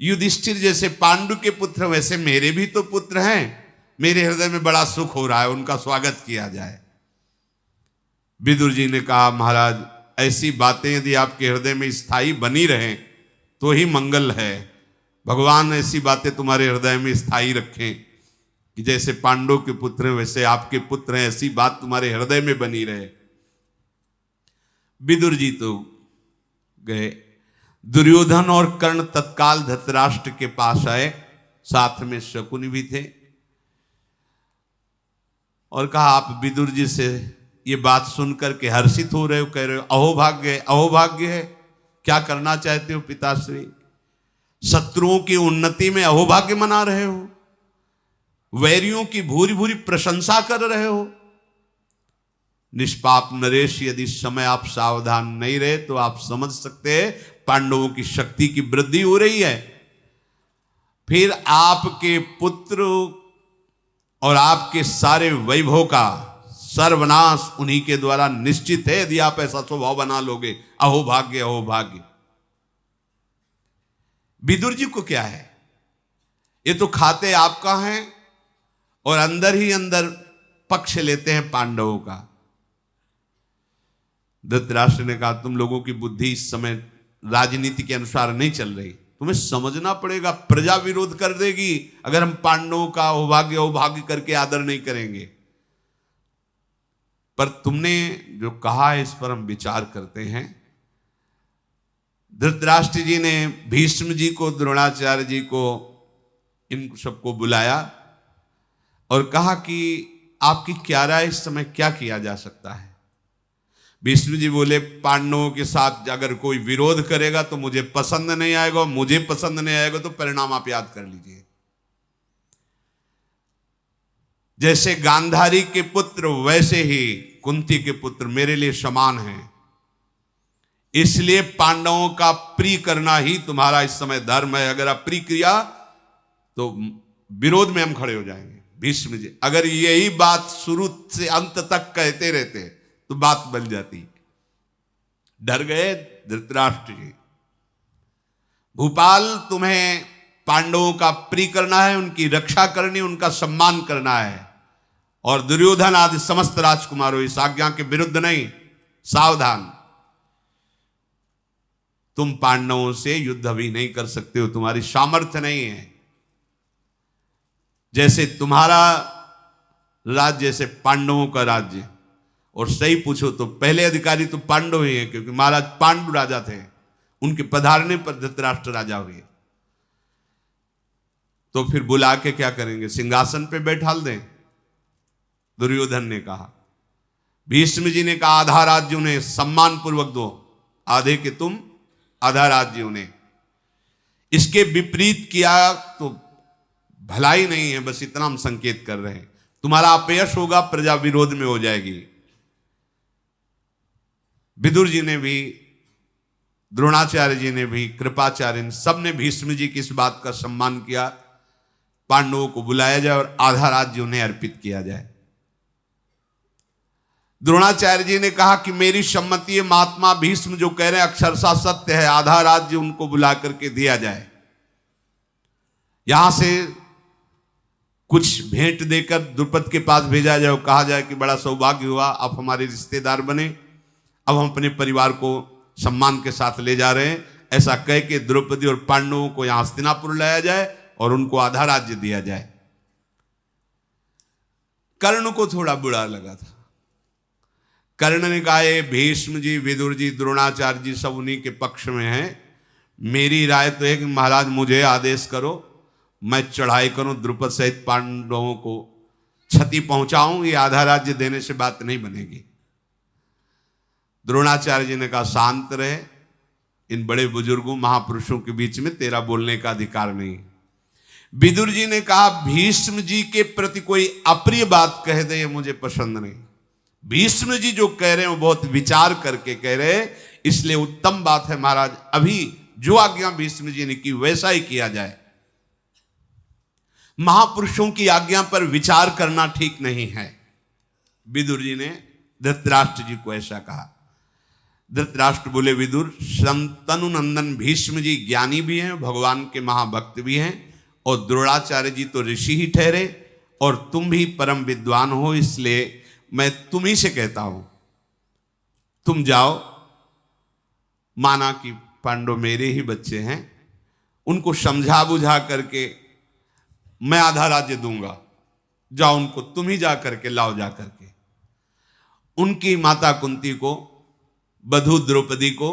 युधिष्ठिर जैसे पांडु के पुत्र वैसे मेरे भी तो पुत्र हैं, मेरे हृदय में बड़ा सुख हो रहा है, उनका स्वागत किया जाए। विदुर जी ने कहा महाराज ऐसी बातें यदि आपके हृदय में स्थायी बनी रहें तो ही मंगल है। भगवान ऐसी बातें तुम्हारे हृदय में स्थायी रखें कि जैसे पांडव के पुत्र हैं वैसे आपके पुत्र हैं, ऐसी बात तुम्हारे हृदय में बनी रहे। विदुर जी तो गए। दुर्योधन और कर्ण तत्काल धृतराष्ट्र के पास आए, साथ में शकुनी भी थे, और कहा आप विदुर जी से ये बात सुनकर के हर्षित हो रहे हो, कह रहे हो अहो भाग्य है, क्या करना चाहते हो पिताश्री? शत्रुओं की उन्नति में अहोभाग्य मना रहे हो, वैरियों की भूरी भूरी प्रशंसा कर रहे हो। निष्पाप नरेश यदि समय आप सावधान नहीं रहे तो आप समझ सकते हैं पांडवों की शक्ति की वृद्धि हो रही है। फिर आपके पुत्र और आपके सारे वैभव का सर्वनाश उन्हीं के द्वारा निश्चित है यदि आप ऐसा स्वभाव बना लोगे। अहो भाग्य, अहो भाग्य। विदुर जी को क्या है, ये तो खाते आपका हैं और अंदर ही अंदर पक्ष लेते हैं पांडवों का। धृतराष्ट्र ने कहा तुम लोगों की बुद्धि इस समय राजनीति के अनुसार नहीं चल रही, तुम्हें समझना पड़ेगा, प्रजा विरोध कर देगी अगर हम पांडवों का अहोभाग्य अहोभाग्य करके आदर नहीं करेंगे। पर तुमने जो कहा है इस पर हम विचार करते हैं। धृतराष्ट्र जी ने भीष्म जी को, द्रोणाचार्य जी को, इन सबको बुलाया और कहा कि आपकी क्या राय, इस समय क्या किया जा सकता है। भीष्म जी बोले पांडवों के साथ अगर कोई विरोध करेगा तो मुझे पसंद नहीं आएगा, मुझे पसंद नहीं आएगा तो परिणाम आप याद कर लीजिए। जैसे गांधारी के पुत्र वैसे ही कुंती के पुत्र मेरे लिए समान हैं, इसलिए पांडवों का प्रिय करना ही तुम्हारा इस समय धर्म है। अगर आप प्रिय किया तो विरोध में हम खड़े हो जाएंगे। भीष्म जी अगर यही बात शुरू से अंत तक कहते रहते तो बात बन जाती। डर गए धृतराष्ट्र जी। भूपाल तुम्हें पांडवों का प्रिय करना है, उनकी रक्षा करनी, उनका सम्मान करना है, और दुर्योधन आदि समस्त राजकुमारों इस आज्ञा के विरुद्ध नहीं। सावधान, तुम पांडवों से युद्ध अभी नहीं कर सकते हो, तुम्हारी सामर्थ्य नहीं है। जैसे तुम्हारा राज्य जैसे पांडवों का राज्य, और सही पूछो तो पहले अधिकारी तो पांडव ही हैं, क्योंकि महाराज पांडु राजा थे, उनके पधारने पर धृतराष्ट्र राजा हुए। तो फिर बुला के क्या करेंगे, सिंहासन पे बैठाल दें? दुर्योधन ने कहा। भीष्म जी ने कहा आधा राज्य उन्हें सम्मान पूर्वक दो, आधे के तुम, आधा राज्य उन्हें। इसके विपरीत किया तो भलाई नहीं है, बस इतना हम संकेत कर रहे हैं। तुम्हारा अपयश होगा, प्रजा विरोध में हो जाएगी। विदुर जी ने भी, द्रोणाचार्य जी ने भी, कृपाचार्य, सबने भीष्म जी की इस बात का सम्मान किया। पांडवों को बुलाया जाए और आधा राज्य उन्हें अर्पित किया जाए। द्रोणाचार्य जी ने कहा कि मेरी सम्मति है, महात्मा भीष्म जो कह रहे हैं अक्षरशः सत्य है, आधा राज्य उनको बुला करके दिया जाए। यहां से कुछ भेंट देकर द्रुपद के पास भेजा जाए और कहा जाए कि बड़ा सौभाग्य हुआ, आप हमारे रिश्तेदार बने, अब हम अपने परिवार को सम्मान के साथ ले जा रहे हैं। ऐसा कह के द्रौपदी और पांडवों को यहां हस्तिनापुर लाया जाए और उनको आधा राज्य दिया जाए। कर्ण को थोड़ा बुरा लगा था। कर्ण ने कहा भीष्म जी, विदुर जी, द्रोणाचार्य जी सब उन्हीं के पक्ष में हैं। मेरी राय तो है कि महाराज मुझे आदेश करो, मैं चढ़ाई करूं, द्रुपद सहित पांडवों को क्षति पहुंचाऊं, ये आधा राज्य देने से बात नहीं बनेगी। द्रोणाचार्य जी ने कहा शांत रहे, इन बड़े बुजुर्गों महापुरुषों के बीच में तेरा बोलने का अधिकार नहीं। विदुर जी ने कहा भीष्म जी के प्रति कोई अप्रिय बात कह दे, ये मुझे पसंद नहीं। भीष्म जी जो कह रहे हैं वो बहुत विचार करके कह रहे हैं, इसलिए उत्तम बात है महाराज अभी जो आज्ञा भीष्म जी ने की वैसा ही किया जाए। महापुरुषों की आज्ञा पर विचार करना ठीक नहीं है। विदुर जी ने धृतराष्ट्र जी को ऐसा कहा। धृतराष्ट्र बोले विदुर, शंतनु नंदन भीष्म जी ज्ञानी भी हैं, भगवान के महाभक्त भी हैं, और द्रोणाचार्य जी तो ऋषि ही ठहरे, और तुम भी परम विद्वान हो, इसलिए मैं तुम ही से कहता हूं तुम जाओ। माना कि पांडव मेरे ही बच्चे हैं, उनको समझा बुझा करके मैं आधा राज्य दूंगा, जाओ उनको तुम ही जा करके लाओ, जा करके उनकी माता कुंती को, बधू द्रौपदी को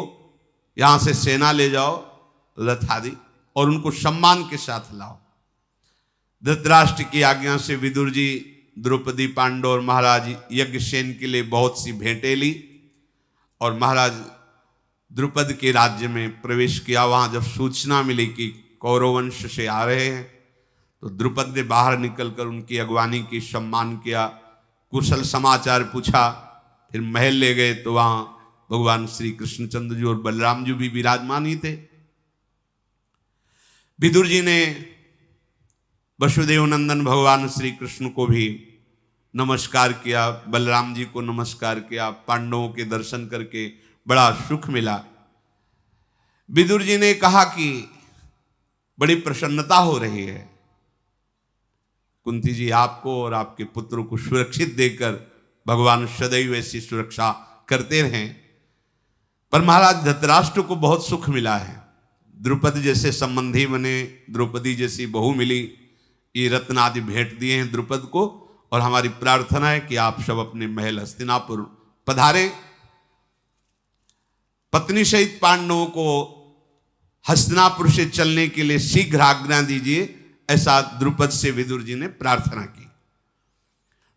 यहां से सेना ले जाओ रथ आदि, और उनको सम्मान के साथ लाओ। धृतराष्ट्र की आज्ञा से विदुर जी द्रौपदी, पांडव और महाराज यज्ञसेन के लिए बहुत सी भेंटें ली, और महाराज द्रुपद के राज्य में प्रवेश किया। वहां जब सूचना मिली कि कौरव वंश से आ रहे हैं, तो द्रुपद ने बाहर निकलकर उनकी अगवानी की, सम्मान किया, कुशल समाचार पूछा। फिर महल ले गए तो वहां भगवान श्री कृष्णचंद्र जी और बलराम जी भी विराजमान ही थे। विदुर जी ने वसुदेव नंदन भगवान श्री कृष्ण को भी नमस्कार किया, बलराम जी को नमस्कार किया, पांडवों के दर्शन करके बड़ा सुख मिला। विदुर जी ने कहा कि बड़ी प्रसन्नता हो रही है, कुंती जी आपको और आपके पुत्रों को सुरक्षित देकर भगवान सदैव ऐसी सुरक्षा करते रहें। पर महाराज धृतराष्ट्र को बहुत सुख मिला है, द्रुपद जैसे संबंधी बने, द्रौपदी जैसी बहू मिली, ये रत्न आदि भेंट दिए हैं द्रुपद को, और हमारी प्रार्थना है कि आप सब अपने महल हस्तिनापुर पधारे। पत्नी सहित पांडवों को हस्तिनापुर से चलने के लिए शीघ्र आज्ञा दीजिए, ऐसा द्रुपद से विदुर जी ने प्रार्थना की।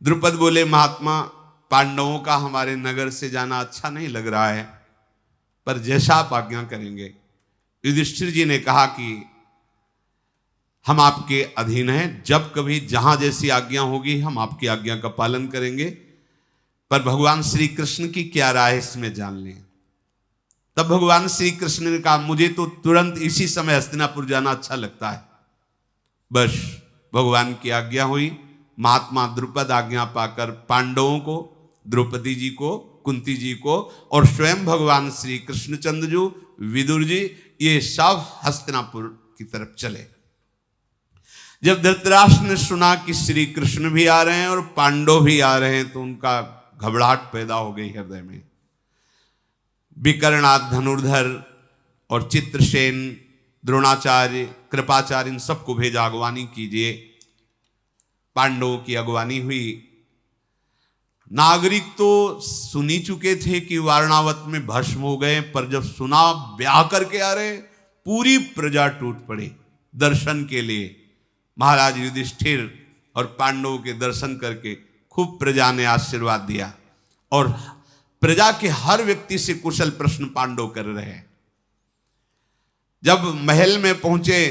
द्रुपद बोले, महात्मा पांडवों का हमारे नगर से जाना अच्छा नहीं लग रहा है, पर जैसा आप आज्ञा करेंगे। युधिष्ठिर जी ने कहा कि हम आपके अधीन हैं, जब कभी जहां जैसी आज्ञा होगी हम आपकी आज्ञा का पालन करेंगे, पर भगवान श्री कृष्ण की क्या राय इसमें जान लें। तब भगवान श्री कृष्ण ने कहा, मुझे तो तुरंत इसी समय हस्तिनापुर जाना अच्छा लगता है। बस भगवान की आज्ञा हुई। महात्मा द्रुपद आज्ञा पाकर पांडवों को, द्रौपदी जी को, कुंती जी को और स्वयं भगवान श्री कृष्णचंद्र जी, विदुर जी, ये सब हस्तिनापुर की तरफ चले। जब धृतराष्ट्र ने सुना कि श्री कृष्ण भी आ रहे हैं और पांडव भी आ रहे हैं, तो उनका घबराहट पैदा हो गई हृदय में। विकर्णाद, धनुर्धर और चित्रसेन, द्रोणाचार्य, कृपाचार्य, इन सबको भेजा, अगवानी कीजिए। पांडवों की अगवानी हुई। नागरिक तो सुन ही चुके थे कि वारणावत में भस्म हो गए, पर जब सुना ब्याह करके आ रहे, पूरी प्रजा टूट पड़ी दर्शन के लिए। महाराज युधिष्ठिर और पांडवों के दर्शन करके खूब प्रजा ने आशीर्वाद दिया, और प्रजा के हर व्यक्ति से कुशल प्रश्न पांडव कर रहे हैं। जब महल में पहुंचे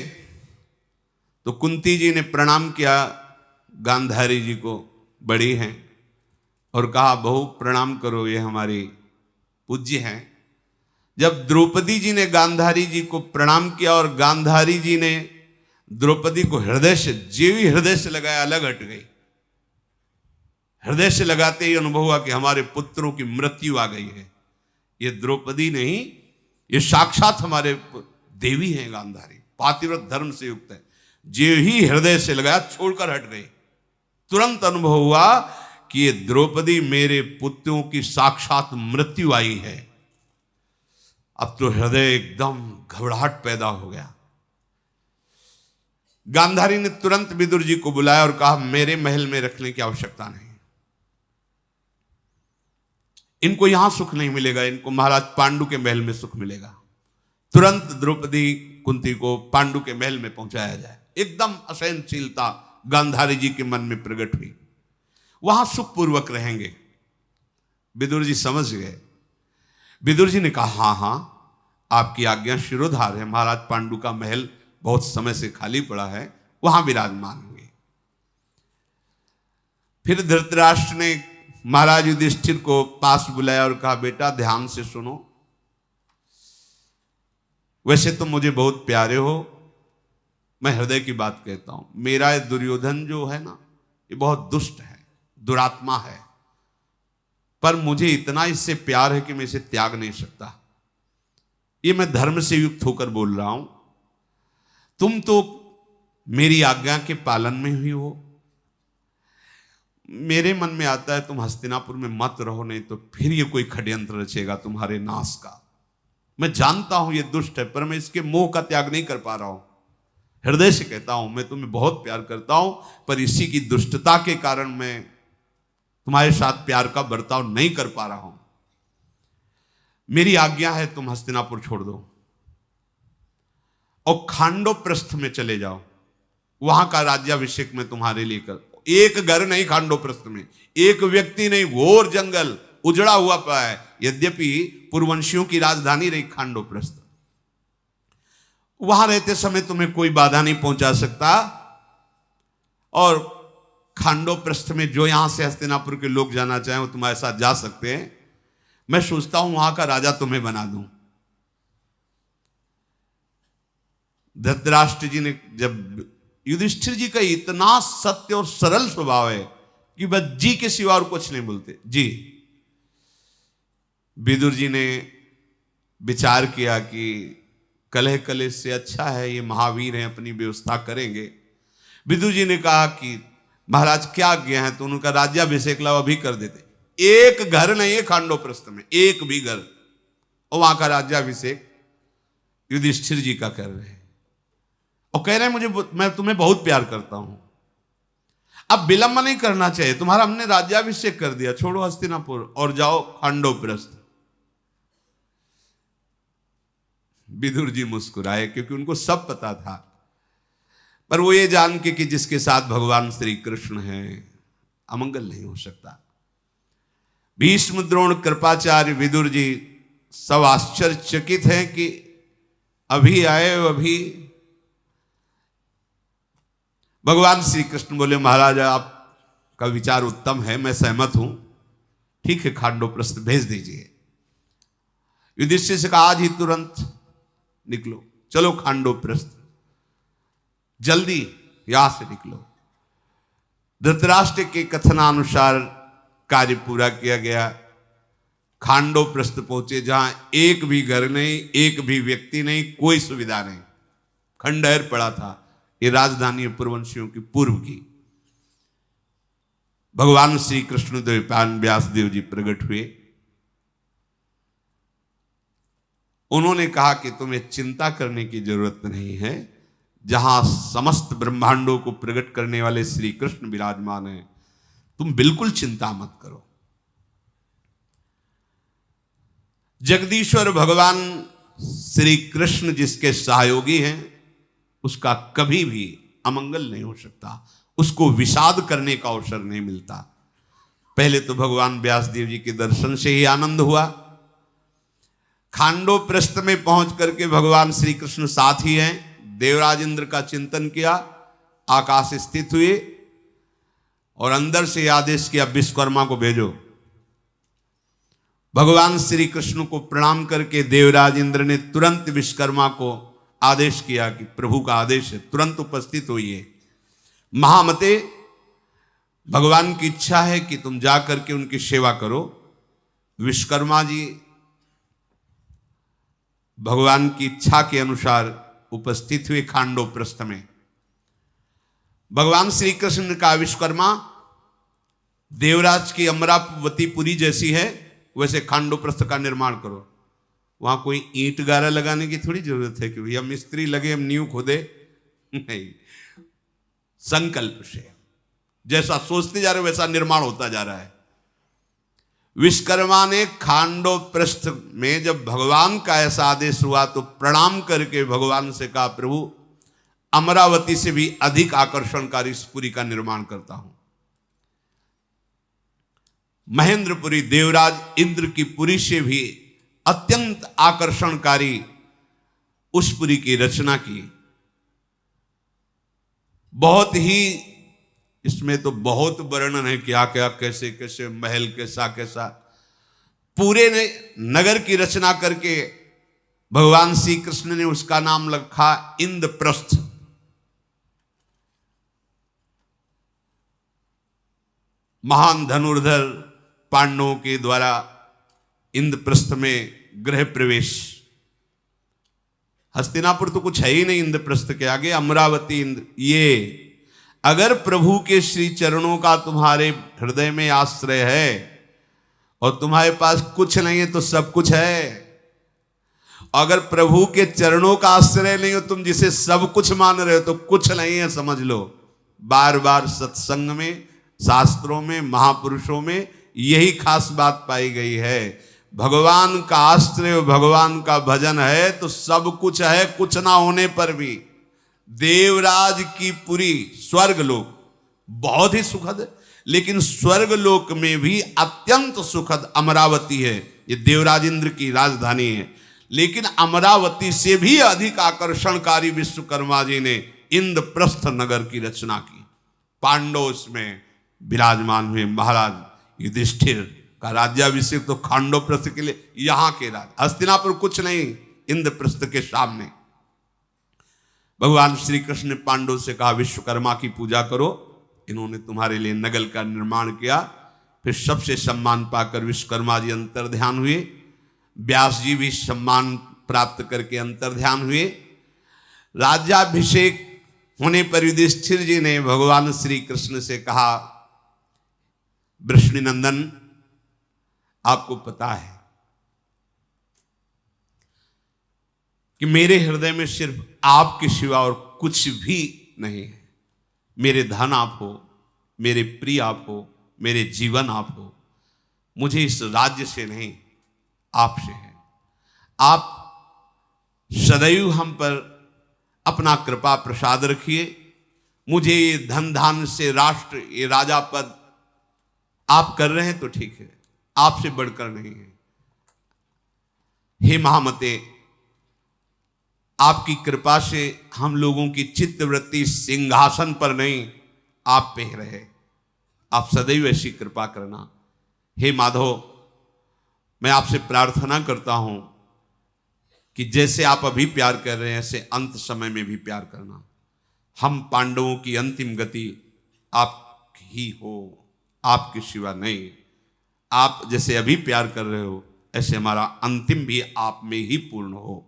तो कुंती जी ने प्रणाम किया गांधारी जी को, बड़ी हैं, और कहा, बहू प्रणाम करो, ये हमारी पूज्य हैं। जब द्रौपदी जी ने गांधारी जी को प्रणाम किया और गांधारी जी ने द्रौपदी को हृदय से, जीवी हृदय से लगाया, अलग हट गई। हृदय से लगाते ही अनुभव हुआ कि हमारे पुत्रों की मृत्यु आ गई है। ये द्रौपदी नहीं, ये साक्षात हमारे देवी हैं गांधारी, पातिव्रत धर्म से युक्त है। जो ही हृदय से लगाया, छोड़कर हट गई। तुरंत अनुभव हुआ कि ये द्रौपदी मेरे पुत्रों की साक्षात मृत्यु आई है। अब तो हृदय एकदम घबराहट पैदा हो गया। गांधारी ने तुरंत विदुर जी को बुलाया और कहा, मेरे महल में रखने की आवश्यकता नहीं, इनको यहां सुख नहीं मिलेगा, इनको महाराज पांडु के महल में सुख मिलेगा। तुरंत द्रौपदी कुंती को पांडु के महल में पहुंचाया जाए। एकदम असहनशीलता गांधारी जी के मन में प्रकट हुई, वहां सुखपूर्वक रहेंगे। विदुर जी समझ गए। विदुर जी ने कहा, हाँ हाँ, आपकी आज्ञा शिरोधार्य है, महाराज पांडु का महल बहुत समय से खाली पड़ा है, वहां विराजमान हुए। फिर धृतराष्ट्र ने महाराज युधिष्ठिर को पास बुलाया और कहा, बेटा ध्यान से सुनो, वैसे तो मुझे बहुत प्यारे हो, मैं हृदय की बात कहता हूं। मेरा दुर्योधन जो है ना, ये बहुत दुष्ट है, दुरात्मा है, पर मुझे इतना इससे प्यार है कि मैं इसे त्याग नहीं सकता। ये मैं धर्म से युक्त होकर बोल रहा हूं। तुम तो मेरी आज्ञा के पालन में ही हो। मेरे मन में आता है तुम हस्तिनापुर में मत रहो, नहीं तो फिर ये कोई षड्यंत्र रचेगा तुम्हारे नाश का। मैं जानता हूं ये दुष्ट है, पर मैं इसके मोह का त्याग नहीं कर पा रहा हूं। हृदय से कहता हूं, मैं तुम्हें बहुत प्यार करता हूं, पर इसी की दुष्टता के कारण मैं तुम्हारे साथ प्यार का बर्ताव नहीं कर पा रहा हूं। मेरी आज्ञा है, तुम हस्तिनापुर छोड़ दो और खांडोप्रस्थ में चले जाओ, वहां का राज्याभिषेक मैं तुम्हारे लिए कर। एक घर नहीं खांडोप्रस्थ में, एक व्यक्ति नहीं, घोर जंगल उजड़ा हुआ पड़ा है। यद्यपि पूर्ववंशियों की राजधानी रही खांडोप्रस्थ, वहां रहते समय तुम्हें कोई बाधा नहीं पहुंचा सकता। और खांडोप्रस्थ में जो यहां से हस्तिनापुर के लोग जाना चाहें वो तुम्हारे साथ जा सकते हैं। मैं सोचता हूं वहां का राजा तुम्हें बना दूं। धृतराष्ट्र जी ने जब युधिष्ठिर जी का इतना सत्य और सरल स्वभाव है कि बस जी के सिवा और कुछ नहीं बोलते। जी। विदुर जी ने विचार किया कि कलह कलेश से अच्छा है ये महावीर हैं, अपनी व्यवस्था करेंगे। विदुर जी ने कहा कि महाराज क्या आज्ञा है? तो उनका राज्याभिषेक लाओ, अभी कर देते। एक घर नहीं है खांडोप्रस्थ में, एक भी घर, और वहां का राज्याभिषेक युधिष्ठिर जी का कर रहे हैं और कह रहे हैं मैं तुम्हें बहुत प्यार करता हूं, अब विलंब नहीं करना चाहिए, तुम्हारा हमने राज्याभिषेक कर दिया, छोड़ो हस्तिनापुर और जाओ खांडोप्रस्थ। विदुर जी मुस्कुराए क्योंकि उनको सब पता था, पर वो ये जान के कि जिसके साथ भगवान श्री कृष्ण हैं अमंगल नहीं हो सकता। भीष्म द्रोण कृपाचार्य विदुर जी सब आश्चर्यचकित हैं कि अभी आए, अभी भगवान श्री कृष्ण बोले महाराज आपका विचार उत्तम है, मैं सहमत हूं, ठीक है खांडोप्रस्थ भेज दीजिए। युधिष्ठिर से कहा आज ही तुरंत निकलो, चलो खांडोप्रस्थ, जल्दी यहां से निकलो। धृतराष्ट्र के कथनानुसार कार्य पूरा किया गया। खांडोप्रस्थ पहुंचे जहां एक भी घर नहीं, एक भी व्यक्ति नहीं, कोई सुविधा नहीं, खंडहर पड़ा था। ये राजधानी पुरवंशियों की पूर्व की। भगवान श्री कृष्ण द्वैपायन व्यासदेव जी प्रकट हुए। उन्होंने कहा कि तुम्हें चिंता करने की जरूरत नहीं है, जहां समस्त ब्रह्मांडों को प्रकट करने वाले श्री कृष्ण विराजमान हैं, तुम बिल्कुल चिंता मत करो। जगदीश्वर भगवान श्री कृष्ण जिसके सहयोगी हैं उसका कभी भी अमंगल नहीं हो सकता, उसको विषाद करने का अवसर नहीं मिलता। पहले तो भगवान व्यासदेव जी के दर्शन से ही आनंद हुआ। खांडोप्रस्थ में पहुंच करके भगवान श्री कृष्ण साथ ही हैं। देवराज इंद्र का चिंतन किया, आकाश स्थित हुए और अंदर से आदेश किया विश्वकर्मा को भेजो। भगवान श्री कृष्ण को प्रणाम करके देवराज इंद्र ने तुरंत विश्वकर्मा को आदेश किया कि प्रभु का आदेश है, तुरंत उपस्थित होइए। महामते, भगवान की इच्छा है कि तुम जा करके उनकी सेवा करो। विश्वकर्मा जी भगवान की इच्छा के अनुसार उपस्थित हुए खांडोप्रस्थ में। भगवान श्री कृष्ण ने कहा विश्वकर्मा, देवराज की अमरावतीपुरी जैसी है वैसे खांडोप्रस्थ का निर्माण करो। वहां कोई ईंट गारा लगाने की थोड़ी जरूरत है कि भैया मिस्त्री लगे हम नींव खोदे, नहीं, संकल्प से जैसा सोचते जा रहे वैसा निर्माण होता जा रहा है। विश्वकर्मा ने खांडोप्रस्थ में जब भगवान का ऐसा आदेश हुआ तो प्रणाम करके भगवान से कहा प्रभु, अमरावती से भी अधिक आकर्षणकारी इस पुरी का निर्माण करता हूं। महेंद्रपुरी देवराज इंद्र की पुरी से भी अत्यंत आकर्षणकारी उस पुरी की रचना की। बहुत ही, इसमें तो बहुत वर्णन है क्या क्या, कैसे कैसे महल, कैसा कैसा, पूरे ने नगर की रचना करके भगवान श्री कृष्ण ने उसका नाम रखा इंद्रप्रस्थ। महान धनुर्धर पांडवों के द्वारा इंद्रप्रस्थ में गृह प्रवेश। हस्तिनापुर तो कुछ है ही नहीं इंद्रप्रस्थ के आगे, अमरावती इंद्र। ये अगर प्रभु के श्री चरणों का तुम्हारे हृदय में आश्रय है और तुम्हारे पास कुछ नहीं है तो सब कुछ है। अगर प्रभु के चरणों का आश्रय नहीं हो, तुम जिसे सब कुछ मान रहे हो तो कुछ नहीं है, समझ लो। बार बार सत्संग में, शास्त्रों में, महापुरुषों में यही खास बात पाई गई है। भगवान का आश्रय, भगवान का भजन है तो सब कुछ है। कुछ ना होने पर भी देवराज की पुरी, स्वर्ग लोक बहुत ही सुखद है, लेकिन स्वर्ग लोक में भी अत्यंत सुखद अमरावती है। ये देवराज इंद्र की राजधानी है, लेकिन अमरावती से भी अधिक आकर्षणकारी विश्वकर्मा जी ने इंद्रप्रस्थ नगर की रचना की। पांडव उसमें विराजमान हुए। महाराज युधिष्ठिर का राज्याभिषेक तो खांडोप्रस्थ के लिए, यहां के राज हस्तिनापुर कुछ नहीं, इंद्रप्रस्थ के सामने। भगवान श्री कृष्ण ने पांडवों से कहा विश्वकर्मा की पूजा करो, इन्होंने तुम्हारे लिए नगल का निर्माण किया। फिर सबसे सम्मान पाकर विश्वकर्मा जी अंतर्ध्यान हुए, व्यास जी भी सम्मान प्राप्त करके अंतर्ध्यान हुए। राज्याभिषेक होने पर युधिष्ठिर जी ने भगवान श्री कृष्ण से कहा वृष्णिनंदन, आपको पता है कि मेरे हृदय में सिर्फ आपके सिवा और कुछ भी नहीं है। मेरे धन आप हो, मेरे प्रिय आप हो, मेरे जीवन आप हो। मुझे इस राज्य से नहीं, आपसे है। आप सदैव हम पर अपना कृपा प्रसाद रखिए। मुझे ये धन धान से राष्ट्र, ये राजा पद आप कर रहे हैं तो ठीक है, आपसे बढ़कर नहीं है। हे महामते, आपकी कृपा से हम लोगों की चित्तवृत्ति सिंहासन पर नहीं, आप पे रहे। आप सदैव ऐसी कृपा करना। हे माधव, मैं आपसे प्रार्थना करता हूं कि जैसे आप अभी प्यार कर रहे हैं ऐसे अंत समय में भी प्यार करना। हम पांडवों की अंतिम गति आप ही हो, आपके सिवा नहीं। आप जैसे अभी प्यार कर रहे हो ऐसे हमारा अंतिम भी आप में ही पूर्ण हो।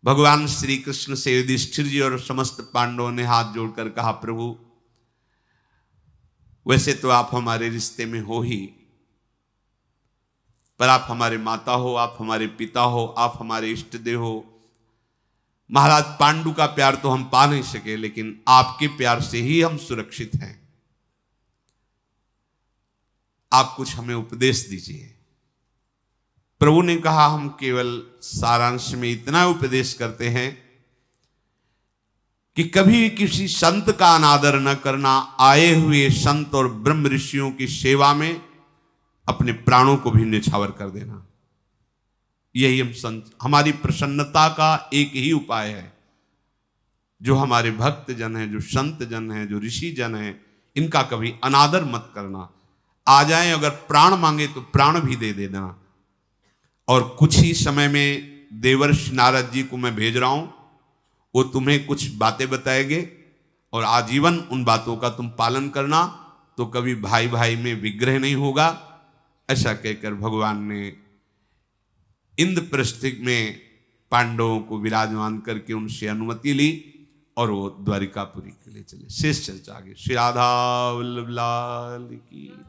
भगवान श्री कृष्ण से युधिष्ठिर जी और समस्त पांडवों ने हाथ जोड़कर कहा प्रभु, वैसे तो आप हमारे रिश्ते में हो ही, पर आप हमारे माता हो, आप हमारे पिता हो, आप हमारे इष्ट देव हो। महाराज पांडु का प्यार तो हम पा नहीं सके, लेकिन आपके प्यार से ही हम सुरक्षित हैं। आप कुछ हमें उपदेश दीजिए। प्रभु ने कहा हम केवल सारांश में इतना उपदेश करते हैं कि कभी किसी संत का अनादर न करना, आए हुए संत और ब्रह्म ऋषियों की सेवा में अपने प्राणों को भी न्यौछावर कर देना। यही हमारी प्रसन्नता का एक ही उपाय है। जो हमारे भक्त जन हैं, जो संत जन हैं, जो ऋषि जन हैं, इनका कभी अनादर मत करना। आ जाएं, अगर प्राण मांगे तो प्राण भी दे देना। और कुछ ही समय में देवर्षि नारद जी को मैं भेज रहा हूं, वो तुम्हें कुछ बातें बताएंगे और आजीवन उन बातों का तुम पालन करना, तो कभी भाई भाई में विग्रह नहीं होगा। ऐसा कहकर भगवान ने इंद्रप्रस्थ में पांडवों को विराजमान करके उनसे अनुमति ली और वो द्वारिकापुरी के लिए चले। शेष चर्चा आगे। श्री राधा वल्लभ लाल की।